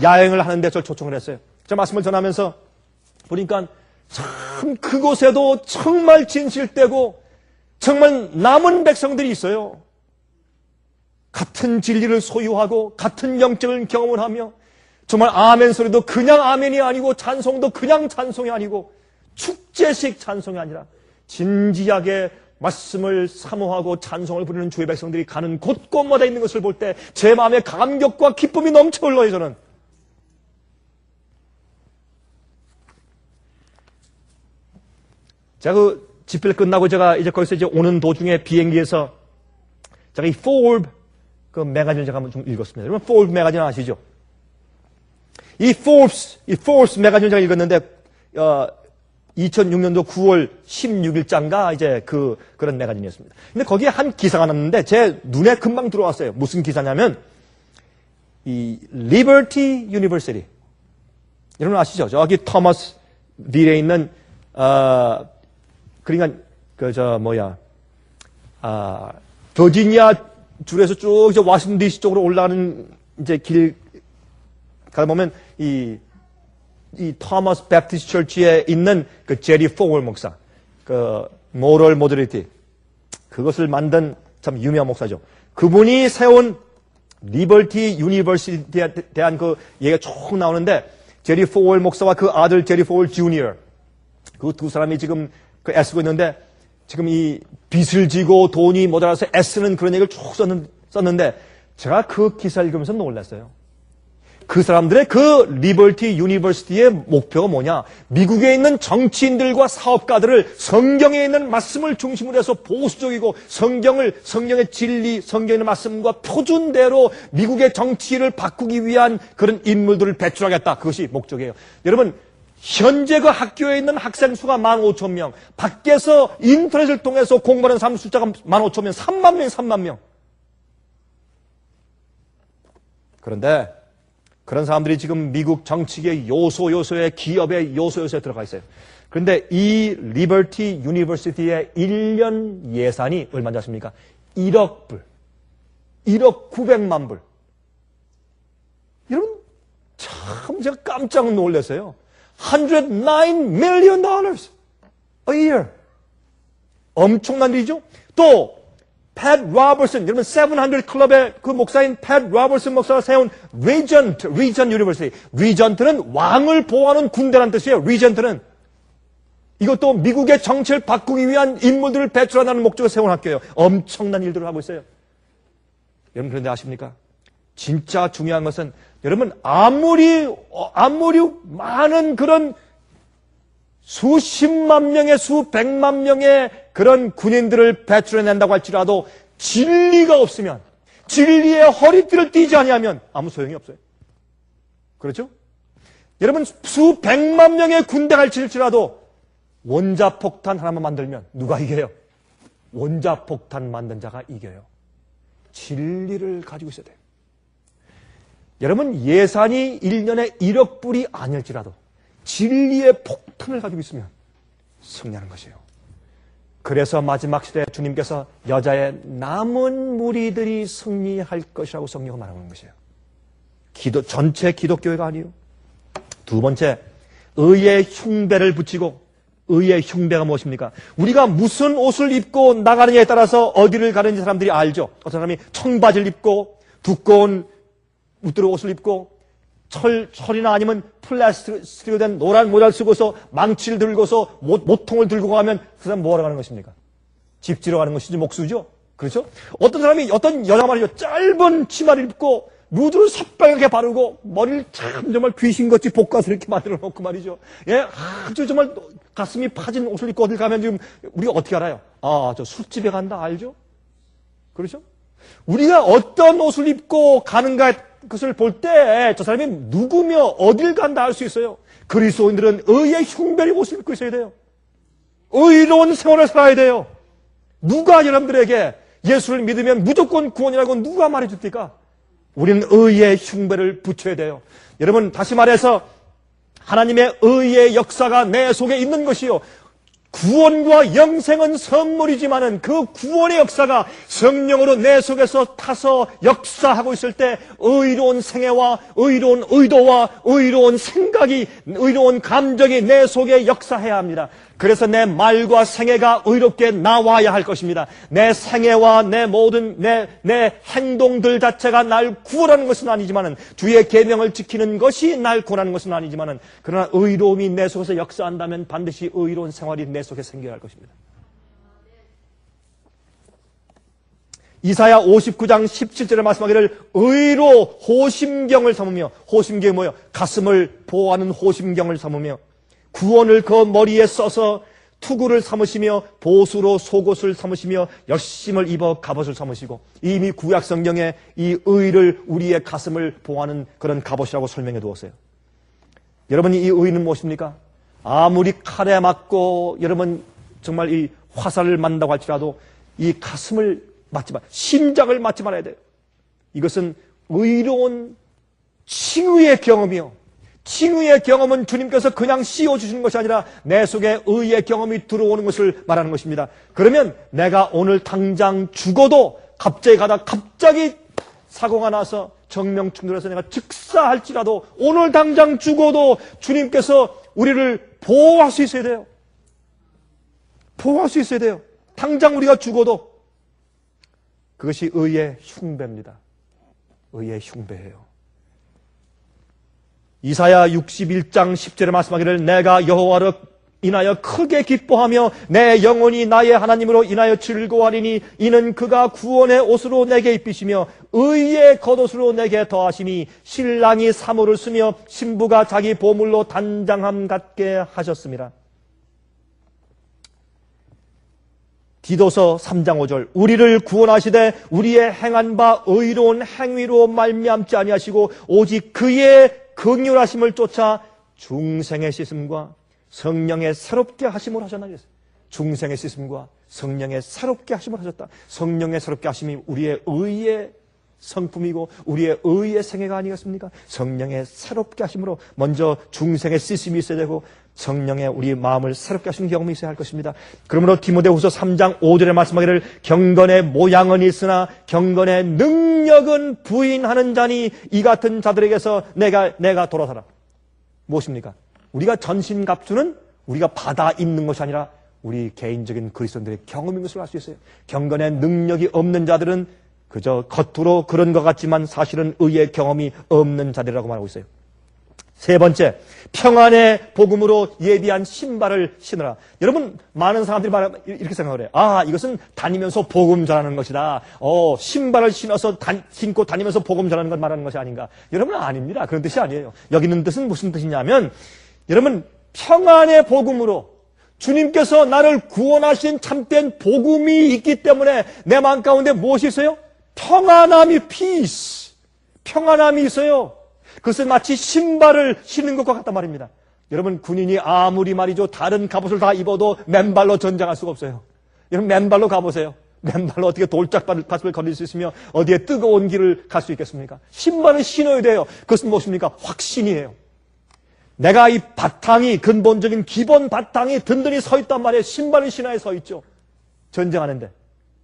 야행을 하는데 저를 초청을 했어요. 제가 말씀을 전하면서 보니까 참 그곳에도 정말 진실되고 정말 남은 백성들이 있어요. 같은 진리를 소유하고 같은 영적인 경험을 하며 정말 아멘 소리도 그냥 아멘이 아니고 찬송도 그냥 찬송이 아니고 축제식 찬송이 아니라 진지하게 말씀을 사모하고 찬송을 부르는 주의 백성들이 가는 곳곳마다 있는 것을 볼 때 제 마음에 감격과 기쁨이 넘쳐 흘러요. 저는 제가 그 집회를 끝나고 제가 거기서 오는 도중에 비행기에서 제가 이 Forbes 그 매거진을 제가 한번 좀 읽었습니다. 여러분 Forbes 매거진 아시죠? 이 Forbes 매거진을 제가 읽었는데 2006년도 9월 16일자인가 그런 매거진이었습니다. 근데 거기에 한 기사가 났는데 제 눈에 금방 들어왔어요. 무슨 기사냐면 이 Liberty University 여러분 아시죠? 저기 토마스 빌에 있는 그러니까 버지니아 줄에서 쭉 워싱턴 DC 쪽으로 올라가는 길 가다 보면 이 토마스 베프티스트 처치에 있는 그 제리 포월 목사, 그 모럴 모더리티 그것을 만든 참 유명한 목사죠. 그분이 세운 리버티 유니버시티에 대한 그 얘기가 쭉 나오는데 제리 포월 목사와 그 아들 제리 포월 주니어 그 두 사람이 지금 애쓰고 있는데 지금 이 빚을 지고 돈이 모자라서 애쓰는 그런 얘기를 쭉 썼는데 제가 그 기사를 읽으면서 놀랐어요. 그 사람들의 그 리버티 유니버시티의 목표가 뭐냐? 미국에 있는 정치인들과 사업가들을 성경에 있는 말씀을 중심으로 해서 보수적이고 성경의 진리, 성경에 있는 말씀과 표준대로 미국의 정치를 바꾸기 위한 그런 인물들을 배출하겠다. 그것이 목적이에요. 여러분, 현재 그 학교에 있는 학생 수가 15,000명, 밖에서 인터넷을 통해서 공부하는 사람 숫자가 15,000명, 3만 명, 3만 명. 그런데 그런 사람들이 지금 미국 정치계의 요소의 기업의 요소에 들어가 있어요. 그런데 이 리버티 유니버시티의 1년 예산이 얼마인지 아십니까? 1억 불. 1억 900만 불. 여러분, 참 제가 깜짝 놀랐어요. $109 million a year. 엄청난 일이죠. 또 팻 로버슨, 여러분 700 클럽의 그 목사인 팻 로버슨 목사가 세운 리전트 유니버시티. 리전트는 왕을 보호하는 군대라는 뜻이에요. 리전트는 이것도 미국의 정치를 바꾸기 위한 인물들을 배출한다는 목적으로 세운 학교예요. 엄청난 일들을 하고 있어요. 여러분 그런데 아십니까? 진짜 중요한 것은 여러분 아무리 많은 그런 수십만 명의 수백만 명의 그런 군인들을 배출해낸다고 할지라도 진리가 없으면 진리의 허리띠를 띠지 아니하면 아무 소용이 없어요. 그렇죠? 여러분 수백만 명의 군대가 칠지라도 원자폭탄 하나만 만들면 누가 이겨요? 원자폭탄 만든 자가 이겨요. 진리를 가지고 있어야 돼요. 여러분 예산이 1년에 1억 불이 아닐지라도 진리의 폭탄을 가지고 있으면 승리하는 것이에요. 그래서 마지막 시대에 주님께서 여자의 남은 무리들이 승리할 것이라고 성경은 말하는 것이에요. 전체 기독교회가 아니에요. 두 번째, 의의 흉배를 붙이고, 의의 흉배가 무엇입니까? 우리가 무슨 옷을 입고 나가느냐에 따라서 어디를 가는지 사람들이 알죠. 어떤 사람이 청바지를 입고 두꺼운 웃도록 옷을 입고 철이나 아니면 플라스틱으로 된 노란 모자를 쓰고서 망치를 들고서 모통을 들고 가면 그 사람 뭐하러 가는 것입니까? 집지러 가는 것이지 목수죠. 그렇죠? 어떤 여자가 말이죠. 짧은 치마를 입고 누드를 새빨갛게 바르고 머리를 참 정말 귀신같이 볶아서 이렇게 만들어 놓고 말이죠. 예, 아주 정말 가슴이 파진 옷을 입고 어딜 가면 지금 우리가 어떻게 알아요? 아, 저 술집에 간다 알죠? 그렇죠? 우리가 어떤 옷을 입고 가는가 그것을 볼 때 저 사람이 누구며 어딜 간다 알 수 있어요. 그리스도인들은 의의 흉배를 옷을 입고 있어야 돼요. 의로운 생활을 살아야 돼요. 누가 여러분들에게 예수를 믿으면 무조건 구원이라고 누가 말해줍니까? 우리는 의의 흉배를 붙여야 돼요. 여러분 다시 말해서 하나님의 의의 역사가 내 속에 있는 것이요. 구원과 영생은 선물이지만은 그 구원의 역사가 성령으로 내 속에서 타서 역사하고 있을 때 의로운 생애와 의로운 의도와 의로운 생각이, 의로운 감정이 내 속에 역사해야 합니다. 그래서 내 말과 생애가 의롭게 나와야 할 것입니다. 내 생애와 내 모든 내 행동들 자체가 날 구원하는 것은 아니지만은 주의 계명을 지키는 것이 날 구원하는 것은 아니지만은 그러나 의로움이 내 속에서 역사한다면 반드시 의로운 생활이 내 속에 생겨야 할 것입니다. 이사야 59장 17절에 말씀하기를 의로 호심경을 삼으며, 호심경이 뭐예요? 가슴을 보호하는 호심경을 삼으며 구원을 그 머리에 써서 투구를 삼으시며 보수로 속옷을 삼으시며 열심을 입어 갑옷을 삼으시고, 이미 구약 성경에 이 의를 우리의 가슴을 보호하는 그런 갑옷이라고 설명해 두었어요. 여러분 이 의는 무엇입니까? 아무리 칼에 맞고 여러분 정말 이 화살을 맞는다고 할지라도 이 가슴을 맞지 말, 심장을 맞지 말아야 돼요. 이것은 의로운 칭의의 경험이요. 칭의의 경험은 주님께서 그냥 씌워주시는 것이 아니라 내 속에 의의 경험이 들어오는 것을 말하는 것입니다. 그러면 내가 오늘 당장 죽어도 갑자기 사고가 나서 정명충돌해서 내가 즉사할지라도 오늘 당장 죽어도 주님께서 우리를 보호할 수 있어야 돼요. 보호할 수 있어야 돼요. 당장 우리가 죽어도. 그것이 의의 흉배입니다. 의의 흉배예요. 이사야 61장 10절에 말씀하기를 내가 여호와로 인하여 크게 기뻐하며 내 영혼이 나의 하나님으로 인하여 즐거워하리니 이는 그가 구원의 옷으로 내게 입히시며 의의 겉옷으로 내게 더하시니 신랑이 사모를 쓰며 신부가 자기 보물로 단장함 같게 하셨습니다. 디도서 3장 5절 우리를 구원하시되 우리의 행한 바 의로운 행위로 말미암지 아니하시고 오직 그의 긍휼하심을 쫓아 중생의 씻음과 성령의 새롭게 하심을 하셨나 그랬어요. 중생의 씻음과 성령의 새롭게 하심을 하셨다. 성령의 새롭게 하심이 우리의 의의 성품이고 우리의 의의 생애가 아니겠습니까? 성령의 새롭게 하심으로 먼저 중생의 씻음이 있어야 되고 성령의 우리 마음을 새롭게 하시는 경험이 있어야 할 것입니다. 그러므로 디모데후서 3장 5절에 말씀하기를 경건의 모양은 있으나 경건의 능력은 부인하는 자니 이 같은 자들에게서 내가 돌아서라. 무엇입니까? 우리가 전신갑주는 우리가 받아 입는 것이 아니라 우리 개인적인 그리스도인들의 경험인 것을 알 수 있어요. 경건의 능력이 없는 자들은 그저 겉으로 그런 것 같지만 사실은 의의 경험이 없는 자들이라고 말하고 있어요. 세 번째, 평안의 복음으로 예비한 신발을 신으라. 여러분, 많은 사람들이 이렇게 생각을 해요. 아, 이것은 다니면서 복음 전하는 것이다. 신발을 신고 다니면서 복음 전하는 것 말하는 것이 아닌가. 여러분, 아닙니다. 그런 뜻이 아니에요. 여기 있는 뜻은 무슨 뜻이냐면, 여러분, 평안의 복음으로 주님께서 나를 구원하신 참된 복음이 있기 때문에 내 마음 가운데 무엇이 있어요? 평안함이 peace. 평안함이 있어요. 그것은 마치 신발을 신는 것과 같단 말입니다. 여러분, 군인이 아무리 말이죠 다른 갑옷을 다 입어도 맨발로 전쟁할 수가 없어요. 여러분, 맨발로 가보세요. 맨발로 어떻게 돌짝밭을 걸릴 수 있으며 어디에 뜨거운 길을 갈 수 있겠습니까? 신발을 신어야 돼요. 그것은 무엇입니까? 확신이에요. 내가 이 바탕이, 근본적인 기본 바탕이 든든히 서 있단 말이에요. 신발을 신어야 서 있죠. 전쟁하는데.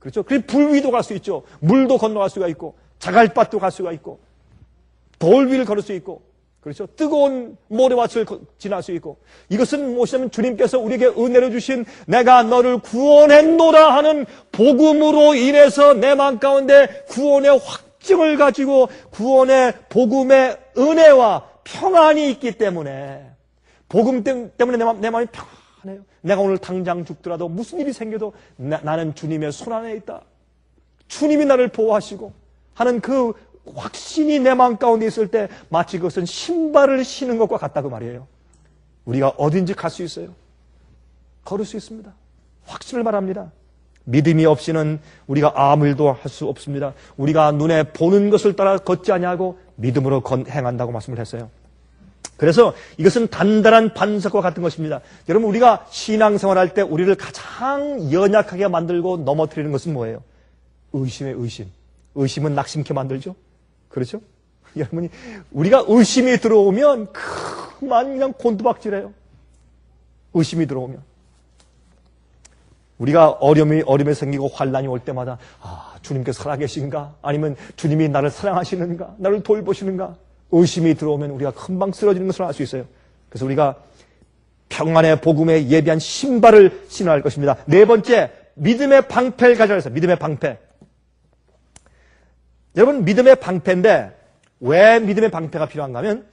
그렇죠? 그리고 불 위도 갈 수 있죠. 물도 건너갈 수가 있고, 자갈밭도 갈 수가 있고, 돌 위를 걸을 수 있고, 그렇죠? 뜨거운 모래밭을 지날 수 있고. 이것은 무엇이냐면 주님께서 우리에게 은혜를 주신 내가 너를 구원했노라 하는 복음으로 인해서 내 마음 가운데 구원의 확증을 가지고 구원의 복음의 은혜와 평안이 있기 때문에 복음 때문에 내 마음이 평안해요. 내가 오늘 당장 죽더라도 무슨 일이 생겨도 나는 주님의 손 안에 있다. 주님이 나를 보호하시고 하는 그 확신이 내 마음 가운데 있을 때 마치 그것은 신발을 신은 것과 같다고 말이에요. 우리가 어딘지 갈 수 있어요. 걸을 수 있습니다. 확신을 말합니다. 믿음이 없이는 우리가 아무 일도 할 수 없습니다. 우리가 눈에 보는 것을 따라 걷지 아니하고 믿음으로 행한다고 말씀을 했어요. 그래서 이것은 단단한 반석과 같은 것입니다. 여러분, 우리가 신앙생활할 때 우리를 가장 연약하게 만들고 넘어뜨리는 것은 뭐예요? 의심의 의심. 의심은 낙심케 만들죠? 그렇죠? 여러분이 우리가 의심이 들어오면 그냥 곤두박질해요. 의심이 들어오면. 우리가 어려움이 생기고 환난이 올 때마다 주님께서 살아계신가? 아니면 주님이 나를 사랑하시는가? 나를 돌보시는가? 의심이 들어오면 우리가 금방 쓰러지는 것을 알 수 있어요. 그래서 우리가 평안의 복음에 예비한 신발을 신어야 할 것입니다. 네 번째, 믿음의 방패를 가져야 해서 믿음의 방패. 여러분, 믿음의 방패인데 왜 믿음의 방패가 필요한가 하면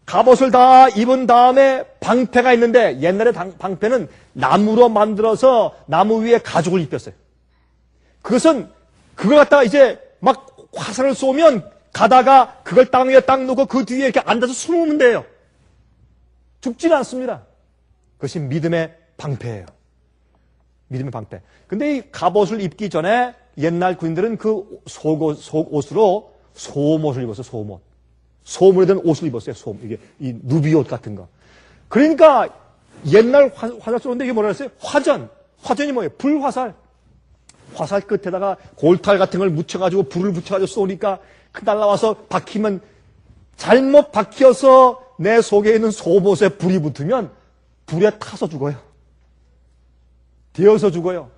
갑옷을 다 입은 다음에 방패가 있는데 옛날에 방패는 나무로 만들어서 나무 위에 가죽을 입혔어요. 그것은 그걸 갖다가 이제 막 화살을 쏘면 가다가 그걸 땅 위에 딱 놓고 그 뒤에 이렇게 앉아서 숨으면 돼요. 죽지는 않습니다. 그것이 믿음의 방패예요. 믿음의 방패. 근데 이 갑옷을 입기 전에 옛날 군인들은 그 속옷으로 소옷을 입었어요. 소옷. 소음으로 된 옷을 입었어요. 소음. 이게 이 누비옷 같은 거. 그러니까 옛날 화살 쏘는데 이게 뭐라 그랬어요? 화전. 화전이 뭐예요? 불화살. 화살 끝에다가 골탈 같은 걸 묻혀가지고 불을 붙여가지고 쏘니까 날라와서 박히면 잘못 박혀서 내 속에 있는 소옷에 불이 붙으면 불에 타서 죽어요. 되어서 죽어요.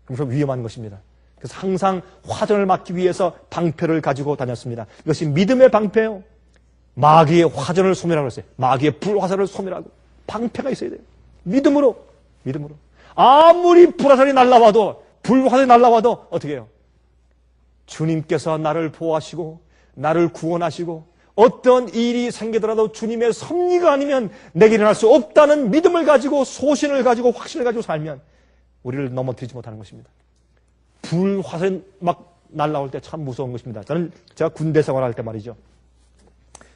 그래서 위험한 것입니다. 그래서 항상 화전을 막기 위해서 방패를 가지고 다녔습니다. 이것이 믿음의 방패예요. 마귀의 화전을 소멸하고 했어요. 마귀의 불화살을 소멸하고 방패가 있어야 돼요. 믿음으로. 아무리 불화살이 날라와도 불화살이 날라와도 어떻게 해요? 주님께서 나를 보호하시고 나를 구원하시고 어떤 일이 생기더라도 주님의 섭리가 아니면 내게 일어날 수 없다는 믿음을 가지고 소신을 가지고 확신을 가지고 살면 우리를 넘어뜨리지 못하는 것입니다. 불화살이 막 날아올 때 참 무서운 것입니다. 제가 군대 생활할 때 말이죠.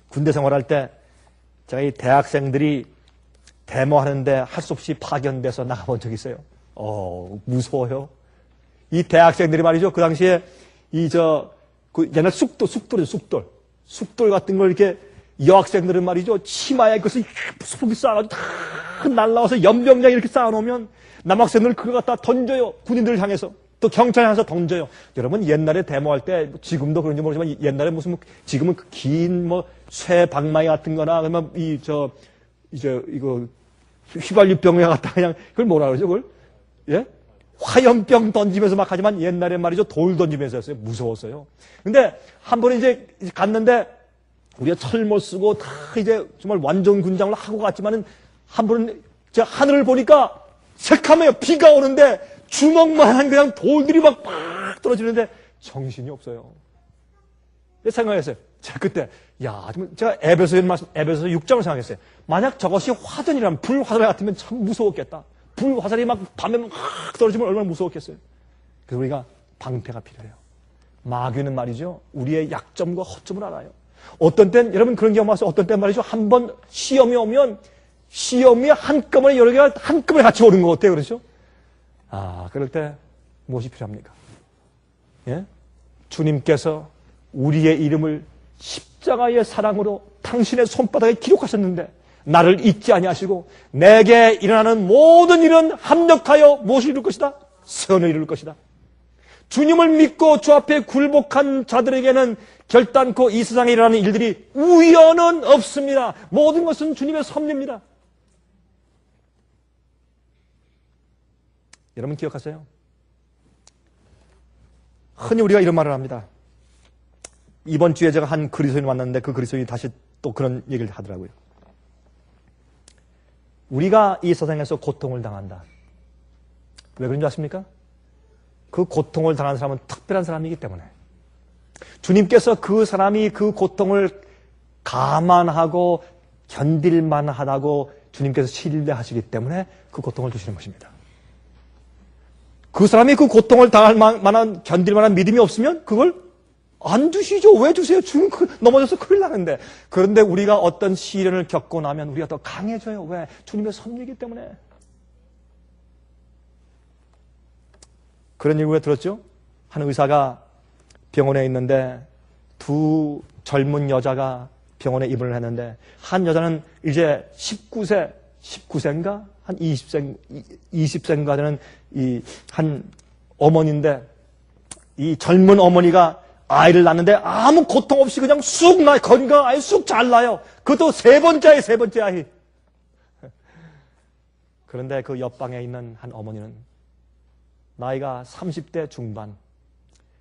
군대 생활할 때 제가 이 대학생들이 데모하는데 할 수 없이 파견돼서 나가본 적이 있어요. 무서워요. 이 대학생들이 말이죠. 그 당시에 옛날 쑥돌 같은 걸 이렇게 여학생들은 말이죠. 치마에 그것을 수북이 쌓아가지고 다 날라와서 연병장에 이렇게 쌓아놓으면 남학생들은 그걸 갖다 던져요. 군인들을 향해서. 또 경찰에 향해서 던져요. 여러분 옛날에 데모할 때 지금도 그런지 모르지만 옛날에 지금은 긴 쇠 방망이 같은 거나 그러면 이거 휘발유병에 갖다 그냥 그걸 뭐라 그러죠? 그걸? 예? 화염병 던지면서 막 하지만 옛날에 말이죠. 돌 던지면서 했어요. 무서웠어요. 근데 한 번에 이제 갔는데 우리가 철모 쓰고 다 이제 정말 완전 군장을 하고 갔지만은 한 번은 제가 하늘을 보니까 새카매요. 비가 오는데 주먹만한 그냥 돌들이 막 떨어지는데 정신이 없어요. 생각했어요. 제가 그때 제가 에베소 6장을 생각했어요. 만약 저것이 화전이라면 불화살 같으면 참 무서웠겠다. 불화살이 막 밤에 막 떨어지면 얼마나 무서웠겠어요. 그래서 우리가 방패가 필요해요. 마귀는 말이죠. 우리의 약점과 허점을 알아요. 어떤 땐 여러분 그런 경험 와서 어떤 땐 말이죠. 한 번 시험이 오면 시험이 한꺼번에 여러 개가 한꺼번에 같이 오는 것 같아요. 그렇죠? 그럴 때 무엇이 필요합니까? 예? 주님께서 우리의 이름을 십자가의 사랑으로 당신의 손바닥에 기록하셨는데 나를 잊지 아니하시고 내게 일어나는 모든 일은 합력하여 무엇을 이룰 것이다? 선을 이룰 것이다. 주님을 믿고 주 앞에 굴복한 자들에게는 결단코 이 세상에 일어나는 일들이 우연은 없습니다. 모든 것은 주님의 섭리입니다. 여러분 기억하세요? 흔히 우리가 이런 말을 합니다. 이번 주에 제가 한 그리스도인이 만났는데 그 그리스도인이 다시 또 그런 얘기를 하더라고요. 우리가 이 세상에서 고통을 당한다. 왜 그런 줄 아십니까? 그 고통을 당한 사람은 특별한 사람이기 때문에 주님께서 그 사람이 그 고통을 감안하고 견딜만하다고 주님께서 신뢰하시기 때문에 그 고통을 주시는 것입니다. 그 사람이 그 고통을 당할 만한 견딜 만한 믿음이 없으면 그걸 안 주시죠. 왜 주세요? 주님 넘어져서 큰일 나는데. 그런데 우리가 어떤 시련을 겪고 나면 우리가 더 강해져요. 왜? 주님의 섭리이기 때문에. 그런 얘기 왜 들었죠? 한 의사가 병원에 있는데 두 젊은 여자가 병원에 입원을 했는데 한 여자는 이제 19세인가? 한 20세인가 되는 한 어머니인데 이 젊은 어머니가 아이를 낳는데 아무 고통 없이 그냥 쑥 나요. 건강 아이 쑥 잘 나요. 그것도 세 번째 아이. 그런데 그 옆방에 있는 한 어머니는 나이가 30대 중반.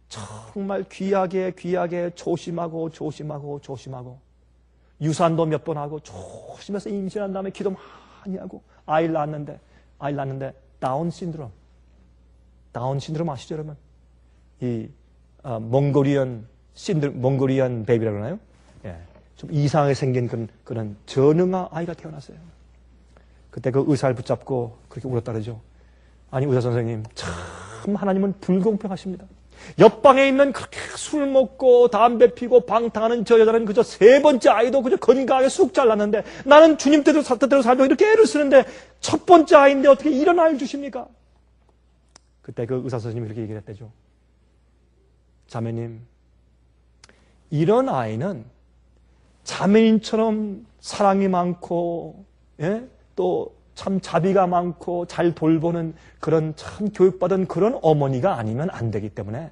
정말 귀하게 조심하고 유산도 몇 번 하고 조심해서 임신한 다음에 기도 많이 하고 아이를 낳았는데 다운 신드롬 아시죠 여러분? 몽골리안 베이비라고 그러나요? 예, 좀 이상하게 생긴 그런 전응아 아이가 태어났어요. 그때 그 의사를 붙잡고 그렇게 울었다 그러죠. 아니 의사 선생님 참 하나님은 불공평하십니다. 옆방에 있는 그렇게 술 먹고 담배 피고 방탕하는 저 여자는 그저 세 번째 아이도 그저 건강하게 쑥 잘났는데 나는 주님 뜻대로 살려고 이렇게 애를 쓰는데 첫 번째 아이인데 어떻게 이런 아이를 주십니까? 그때 그 의사 선생님이 이렇게 얘기를 했대죠. 자매님, 이런 아이는 자매님처럼 사랑이 많고 또 참 자비가 많고 잘 돌보는 그런 참 교육받은 그런 어머니가 아니면 안 되기 때문에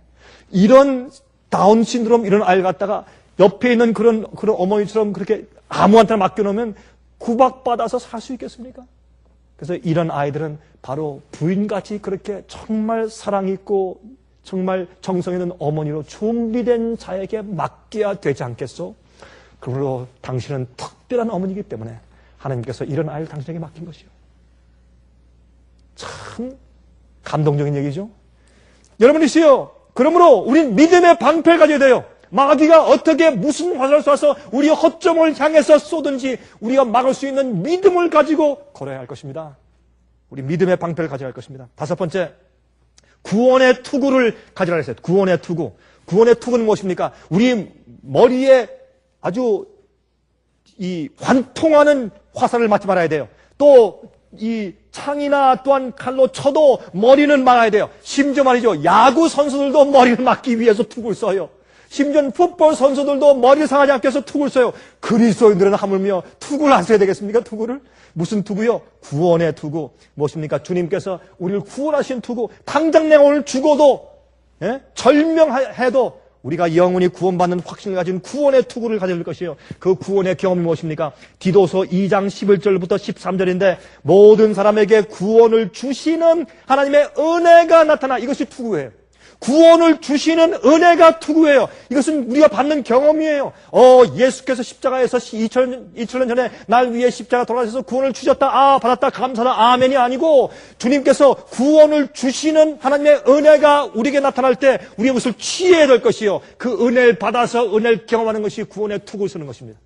이런 다운 신드롬 이런 아이를 갖다가 옆에 있는 그런 어머니처럼 그렇게 아무한테나 맡겨놓으면 구박받아서 살 수 있겠습니까? 그래서 이런 아이들은 바로 부인같이 그렇게 정말 사랑 있고 정말 정성 있는 어머니로 준비된 자에게 맡겨야 되지 않겠소? 그러므로 당신은 특별한 어머니이기 때문에 하나님께서 이런 아이를 당신에게 맡긴 것이요. 참 감동적인 얘기죠. 여러분이시여, 그러므로 우린 믿음의 방패를 가져야 돼요. 마귀가 어떻게 무슨 화살을 쏴서 우리의 허점을 향해서 쏘든지 우리가 막을 수 있는 믿음을 가지고 걸어야 할 것입니다. 우리 믿음의 방패를 가져야 할 것입니다. 다섯 번째, 구원의 투구를 가지라 했어요. 구원의 투구. 구원의 투구는 무엇입니까? 우리 머리에 아주 이 관통하는 화살을 맞지 말아야 돼요. 또 이 창이나 또한 칼로 쳐도 머리는 막아야 돼요. 심지어 말이죠, 야구 선수들도 머리를 막기 위해서 투구를 써요. 심지어 풋볼 선수들도 머리를 상하지 않게 해서 투구를 써요. 그리스도인들은 하물며 투구를 안 써야 되겠습니까? 투구를? 무슨 투구요? 구원의 투구. 무엇입니까? 주님께서 우리를 구원하신 투구. 당장 내가 오늘 죽어도, 절명해도 우리가 영원히 구원받는 확신을 가진 구원의 투구를 가질 것이에요. 그 구원의 경험이 무엇입니까? 디도서 2장 11절부터 13절인데 모든 사람에게 구원을 주시는 하나님의 은혜가 나타나. 이것이 투구예요. 구원을 주시는 은혜가 투구예요. 이것은 우리가 받는 경험이에요. 예수께서 십자가에서 2000년 전에 날 위해 십자가 돌아가셔서 구원을 주셨다. 받았다. 감사다. 아멘이 아니고 주님께서 구원을 주시는 하나님의 은혜가 우리에게 나타날 때 우리가 그것을 취해야 될 것이요. 그 은혜를 받아서 은혜를 경험하는 것이 구원의 투구를 쓰는 것입니다.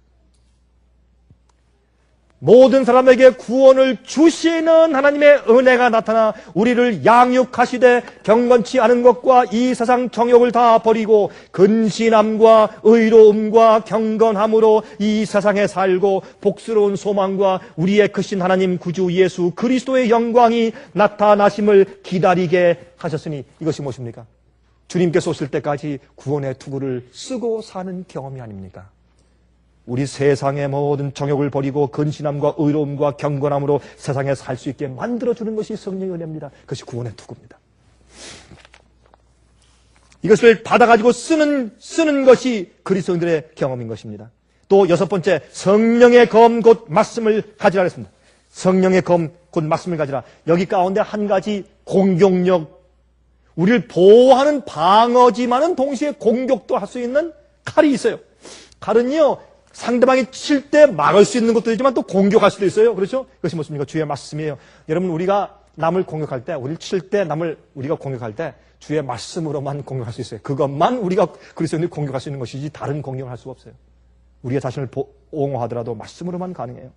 모든 사람에게 구원을 주시는 하나님의 은혜가 나타나 우리를 양육하시되 경건치 않은 것과 이 세상 정욕을 다 버리고 근신함과 의로움과 경건함으로 이 세상에 살고 복스러운 소망과 우리의 크신 하나님 구주 예수 그리스도의 영광이 나타나심을 기다리게 하셨으니 이것이 무엇입니까? 주님께서 오실 때까지 구원의 투구를 쓰고 사는 경험이 아닙니까? 우리 세상의 모든 정욕을 버리고 근신함과 의로움과 경건함으로 세상에 살 수 있게 만들어주는 것이 성령의 은혜입니다. 그것이 구원의 투구입니다. 이것을 받아가지고 쓰는 것이 그리스도인들의 경험인 것입니다. 또 여섯 번째, 성령의 검 곧 말씀을 가지라 했습니다. 성령의 검 곧 말씀을 가지라. 여기 가운데 한 가지 공격력, 우리를 보호하는 방어지만은 동시에 공격도 할 수 있는 칼이 있어요. 칼은요, 상대방이 칠 때 막을 수 있는 것도 있지만 또 공격할 수도 있어요. 그렇죠? 그것이 무엇입니까? 주의 말씀이에요. 여러분, 우리가 남을 공격할 때, 우리를 칠 때, 우리가 공격할 때 주의 말씀으로만 공격할 수 있어요. 그것만 우리가 그리스도인들이 공격할 수 있는 것이지 다른 공격을 할 수가 없어요. 우리가 자신을 옹호하더라도 말씀으로만 가능해요.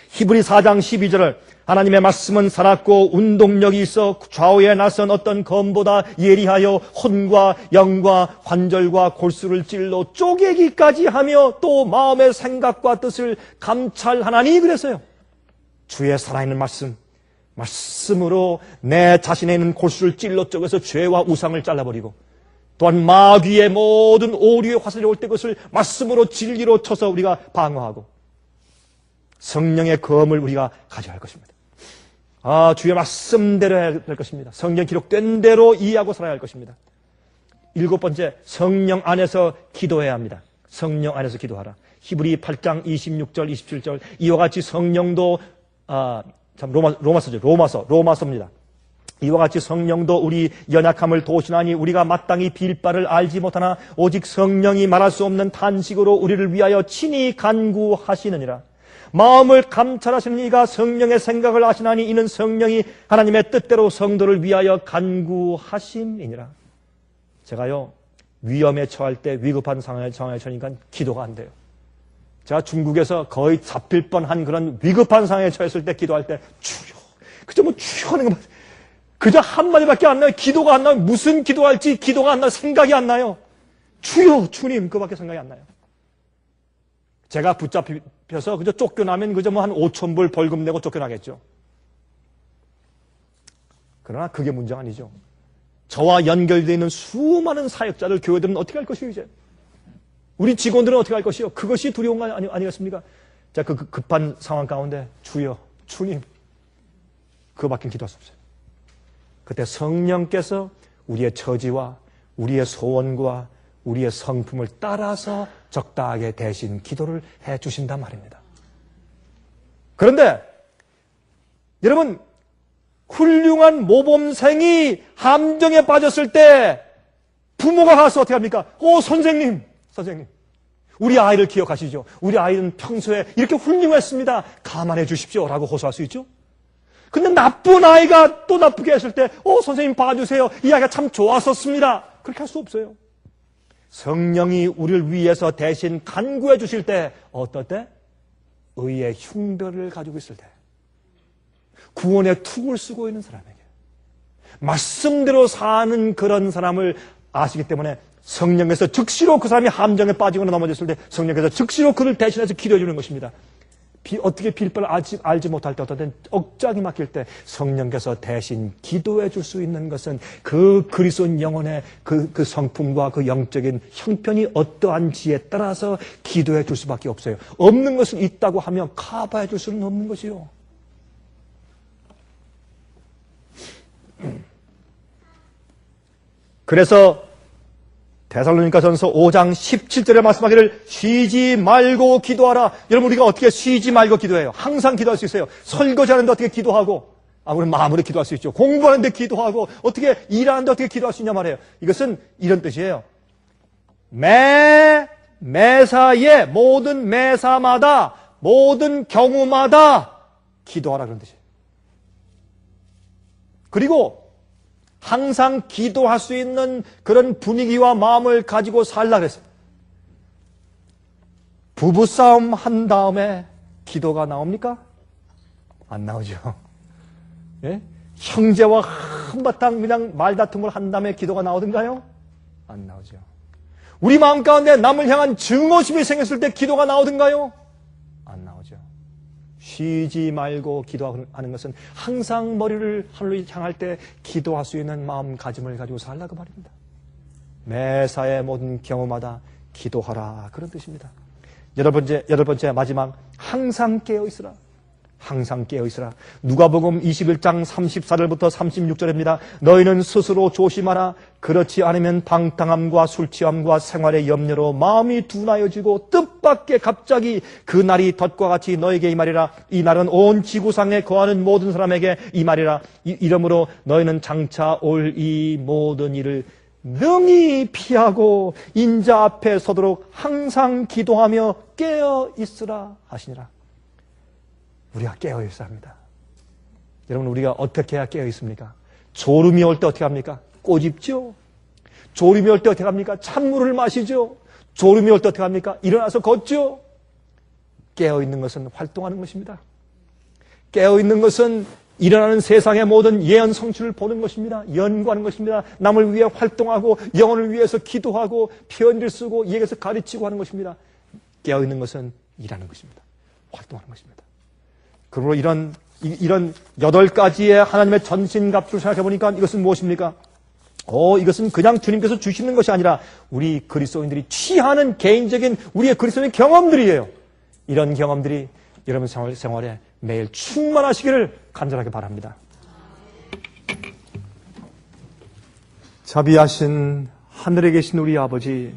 히브리 4장 12절을 하나님의 말씀은 살았고 운동력이 있어 좌우에 나선 어떤 검보다 예리하여 혼과 영과 관절과 골수를 찔러 쪼개기까지 하며 또 마음의 생각과 뜻을 감찰하나니 그랬어요. 주의 살아있는 말씀으로 내 자신에 있는 골수를 찔러 쪼개서 죄와 우상을 잘라버리고 또한 마귀의 모든 오류의 화살이 올 때 그것을 말씀으로 진리로 쳐서 우리가 방어하고 성령의 검을 우리가 가져야 할 것입니다. 주의 말씀대로 해야 될 것입니다. 성경 기록된 대로 이해하고 살아야 할 것입니다. 일곱 번째, 성령 안에서 기도해야 합니다. 성령 안에서 기도하라. 히브리 8장 26절, 27절 이와 같이 성령도 로마서입니다. 이와 같이 성령도 우리 연약함을 도우시나니 우리가 마땅히 빌 바를 알지 못하나 오직 성령이 말할 수 없는 탄식으로 우리를 위하여 친히 간구하시느니라. 마음을 감찰하시는 이가 성령의 생각을 아시나니 이는 성령이 하나님의 뜻대로 성도를 위하여 간구하심이니라. 제가요, 위험에 처할 때 위급한 상황에 처하니까 기도가 안 돼요. 제가 중국에서 거의 잡힐 뻔한 그런 위급한 상황에 처했을 때 기도할 때 주여, 그저 주여 하는 것만, 그저 한마디밖에 안 나요. 기도가 안 나요. 무슨 기도할지 기도가 안 나요. 생각이 안 나요. 주여, 주님, 그밖에 생각이 안 나요. 제가 붙잡혀서 그저 쫓겨나면 그저 한 5,000불 벌금 내고 쫓겨나겠죠. 그러나 그게 문제가 아니죠. 저와 연결되어 있는 수많은 사역자들, 교회들은 어떻게 할 것이요, 이제? 우리 직원들은 어떻게 할 것이요? 그것이 두려운 거 아니겠습니까? 자, 그 급한 상황 가운데 주여, 주님, 그거밖에 기도할 수 없어요. 그때 성령께서 우리의 처지와 우리의 소원과 우리의 성품을 따라서 적당하게 대신 기도를 해 주신단 말입니다. 그런데 여러분, 훌륭한 모범생이 함정에 빠졌을 때 부모가 가서 어떻게 합니까? 선생님, 우리 아이를 기억하시죠? 우리 아이는 평소에 이렇게 훌륭했습니다. 감안해 주십시오. 라고 호소할 수 있죠? 근데 나쁜 아이가 또 나쁘게 했을 때, 선생님 봐주세요. 이 아이가 참 좋았었습니다. 그렇게 할 수 없어요. 성령이 우리를 위해서 대신 간구해 주실 때, 어떨 때? 의의 흉배를 가지고 있을 때, 구원의 툭을 쓰고 있는 사람에게, 말씀대로 사는 그런 사람을 아시기 때문에 성령께서 즉시로 그 사람이 함정에 빠지거나 넘어졌을 때 성령께서 즉시로 그를 대신해서 기도해 주는 것입니다. 어떻게 빌 바를 알지 못할 때, 어떤 때는 억장이 막힐 때 성령께서 대신 기도해 줄 수 있는 것은 그 그리스도인 영혼의 그 성품과 그 영적인 형편이 어떠한지에 따라서 기도해 줄 수밖에 없어요. 없는 것은 있다고 하면 커버해 줄 수는 없는 것이요. 그래서 데살로니가전서 5장 17절에 말씀하기를 쉬지 말고 기도하라. 여러분, 우리가 어떻게 쉬지 말고 기도해요? 항상 기도할 수 있어요. 설거지하는데 어떻게 기도하고, 우리 마음으로 기도할 수 있죠. 공부하는데 기도하고, 어떻게 일하는데 어떻게 기도할 수 있냐 말이에요. 이것은 이런 뜻이에요. 매사에, 모든 매사마다, 모든 경우마다 기도하라, 그런 뜻이에요. 그리고 항상 기도할 수 있는 그런 분위기와 마음을 가지고 살라 그랬어요. 부부싸움 한 다음에 기도가 나옵니까? 안 나오죠. 예? 형제와 한바탕 그냥 말다툼을 한 다음에 기도가 나오던가요? 안 나오죠. 우리 마음 가운데 남을 향한 증오심이 생겼을 때 기도가 나오던가요? 안 나오죠. 쉬지 말고 기도하는 것은 항상 머리를 하늘로 향할 때 기도할 수 있는 마음가짐을 가지고 살라고 말입니다. 매사의 모든 경우마다 기도하라, 그런 뜻입니다. 여덟 번째 마지막, 항상 깨어있으라. 항상 깨어있으라. 누가복음 21장 34절부터 36절입니다. 너희는 스스로 조심하라. 그렇지 않으면 방탕함과 술취함과 생활의 염려로 마음이 둔하여지고 뜻밖의 갑자기 그 날이 덫과 같이 너에게 임하리라. 이 날은 온 지구상에 거하는 모든 사람에게 임하리라. 이러므로 너희는 장차 올 이 모든 일을 능히 피하고 인자 앞에 서도록 항상 기도하며 깨어있으라 하시니라. 우리가 깨어있어야 합니다. 여러분, 우리가 어떻게 해야 깨어있습니까? 졸음이 올 때 어떻게 합니까? 꼬집죠. 졸음이 올 때 어떻게 합니까? 찬물을 마시죠. 졸음이 올 때 어떻게 합니까? 일어나서 걷죠. 깨어있는 것은 활동하는 것입니다. 깨어있는 것은 일어나는 세상의 모든 예언 성취를 보는 것입니다. 연구하는 것입니다. 남을 위해 활동하고 영혼을 위해서 기도하고 편지를 쓰고 얘기해서 가르치고 하는 것입니다. 깨어있는 것은 일하는 것입니다. 활동하는 것입니다. 그러므로 이런 8가지의 하나님의 전신갑주를 생각해 보니까 이것은 무엇입니까? 이것은 그냥 주님께서 주시는 것이 아니라 우리 그리스도인들이 취하는 개인적인 우리의 그리스도인 경험들이에요. 이런 경험들이 여러분 생활에 매일 충만하시기를 간절하게 바랍니다. 자비하신 하늘에 계신 우리 아버지,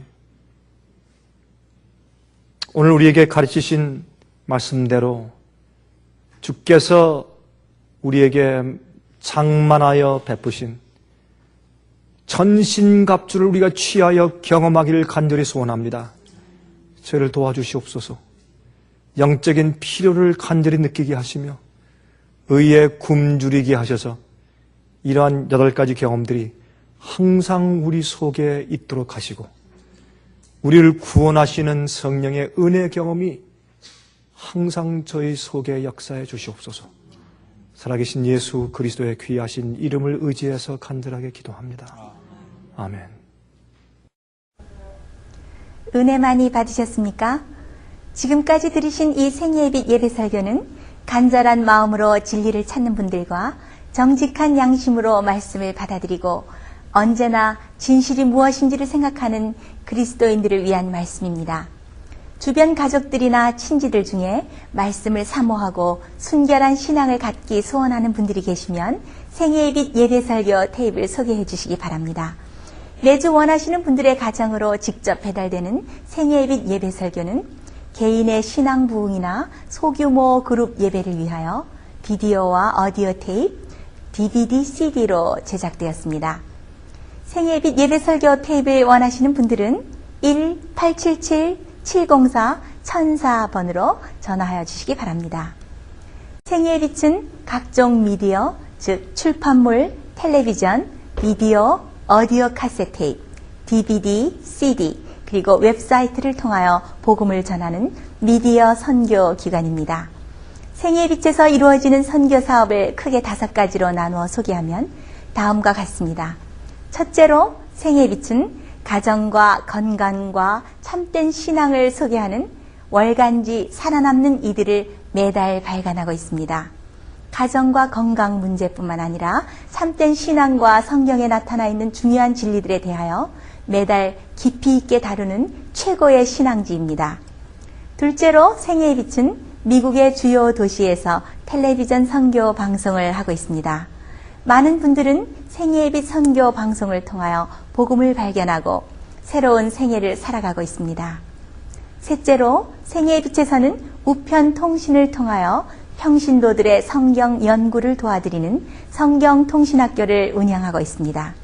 오늘 우리에게 가르치신 말씀대로 주께서 우리에게 장만하여 베푸신 전신갑주를 우리가 취하여 경험하기를 간절히 소원합니다. 저희를 도와주시옵소서. 영적인 필요를 간절히 느끼게 하시며 의에 굶주리게 하셔서 이러한 8가지 경험들이 항상 우리 속에 있도록 하시고 우리를 구원하시는 성령의 은혜 경험이 항상 저희 속에 역사해 주시옵소서. 살아계신 예수 그리스도의 귀하신 이름을 의지해서 간절하게 기도합니다. 아멘. 은혜 많이 받으셨습니까? 지금까지 들으신 이 생예빛 예배설교는 간절한 마음으로 진리를 찾는 분들과 정직한 양심으로 말씀을 받아들이고 언제나 진실이 무엇인지를 생각하는 그리스도인들을 위한 말씀입니다. 주변 가족들이나 친지들 중에 말씀을 사모하고 순결한 신앙을 갖기 소원하는 분들이 계시면 생예빛 예배설교 테이프를 소개해 주시기 바랍니다. 매주 원하시는 분들의 가정으로 직접 배달되는 생예빛 예배설교는 개인의 신앙 부흥이나 소규모 그룹 예배를 위하여 비디오와 오디오 테이프, DVD, CD로 제작되었습니다. 생예빛 예배설교 테이프를 원하시는 분들은 1-877-704-1004번으로 전화하여 주시기 바랍니다. 생예빛은 각종 미디어, 즉 출판물, 텔레비전, 비디오, 오디오 카세트 테이프, DVD, CD, 그리고 웹사이트를 통하여 복음을 전하는 미디어 선교 기관입니다. 생애의 빛에서 이루어지는 선교 사업을 크게 5가지로 나누어 소개하면 다음과 같습니다. 첫째로 생애의 빛은 가정과 건강과 참된 신앙을 소개하는 월간지 살아남는 이들을 매달 발간하고 있습니다. 가정과 건강 문제뿐만 아니라 참된 신앙과 성경에 나타나 있는 중요한 진리들에 대하여 매달 깊이 있게 다루는 최고의 신앙지입니다. 둘째로 생애의 빛은 미국의 주요 도시에서 텔레비전 선교 방송을 하고 있습니다. 많은 분들은 생애의 빛 선교 방송을 통하여 복음을 발견하고 새로운 생애를 살아가고 있습니다. 셋째로 생애의 빛에서는 우편 통신을 통하여 평신도들의 성경 연구를 도와드리는 성경통신학교를 운영하고 있습니다.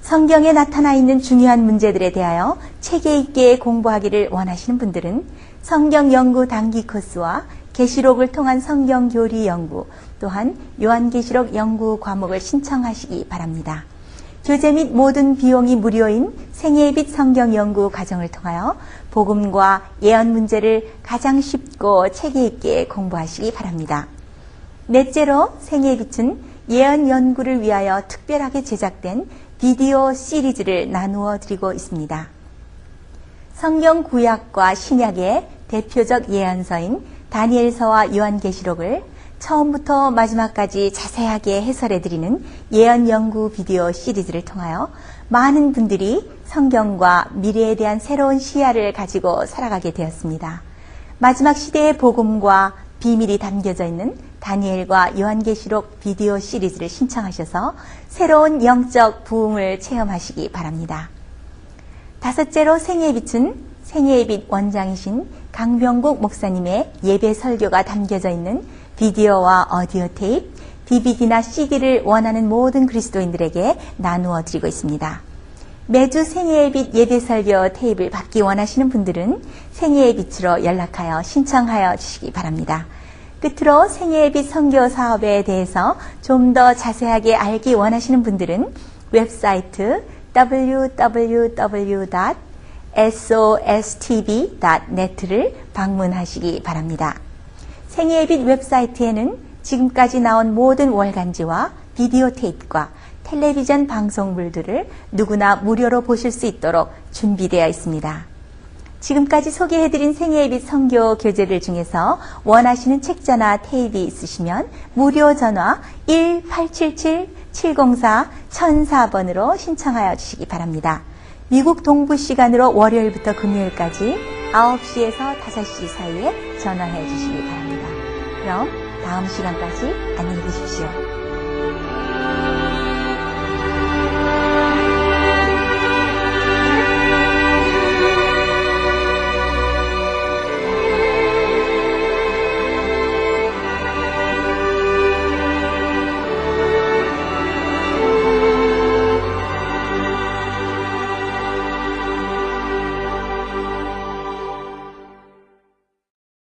성경에 나타나 있는 중요한 문제들에 대하여 체계 있게 공부하기를 원하시는 분들은 성경 연구 단기 코스와 계시록을 통한 성경 교리 연구, 또한 요한계시록 연구 과목을 신청하시기 바랍니다. 교재 및 모든 비용이 무료인 생애의 빛 성경 연구 과정을 통하여 복음과 예언 문제를 가장 쉽고 체계 있게 공부하시기 바랍니다. 넷째로 생애의 빛은 예언 연구를 위하여 특별하게 제작된 비디오 시리즈를 나누어 드리고 있습니다. 성경 구약과 신약의 대표적 예언서인 다니엘서와 요한계시록을 처음부터 마지막까지 자세하게 해설해 드리는 예언 연구 비디오 시리즈를 통하여 많은 분들이 성경과 미래에 대한 새로운 시야를 가지고 살아가게 되었습니다. 마지막 시대의 복음과 비밀이 담겨져 있는 다니엘과 요한계시록 비디오 시리즈를 신청하셔서 새로운 영적 부흥을 체험하시기 바랍니다. 다섯째로 생애의 빛은 생애의 빛 원장이신 강병국 목사님의 예배 설교가 담겨져 있는 비디오와 오디오 테이프, DVD나 CD를 원하는 모든 그리스도인들에게 나누어 드리고 있습니다. 매주 생애의 빛 예배 설교 테이프를 받기 원하시는 분들은 생애의 빛으로 연락하여 신청하여 주시기 바랍니다. 끝으로 생애의 빛 선교 사업에 대해서 좀 더 자세하게 알기 원하시는 분들은 웹사이트 www.sostb.net를 방문하시기 바랍니다. 생애의 빛 웹사이트에는 지금까지 나온 모든 월간지와 비디오 테이프과 텔레비전 방송물들을 누구나 무료로 보실 수 있도록 준비되어 있습니다. 지금까지 소개해드린 생애의 빛 선교 교재들 중에서 원하시는 책자나 테이프 있으시면 무료 전화 1877-704-1004번으로 신청하여 주시기 바랍니다. 미국 동부 시간으로 월요일부터 금요일까지 9시에서 5시 사이에 전화해 주시기 바랍니다. 그럼 다음 시간까지 안녕히 계십시오.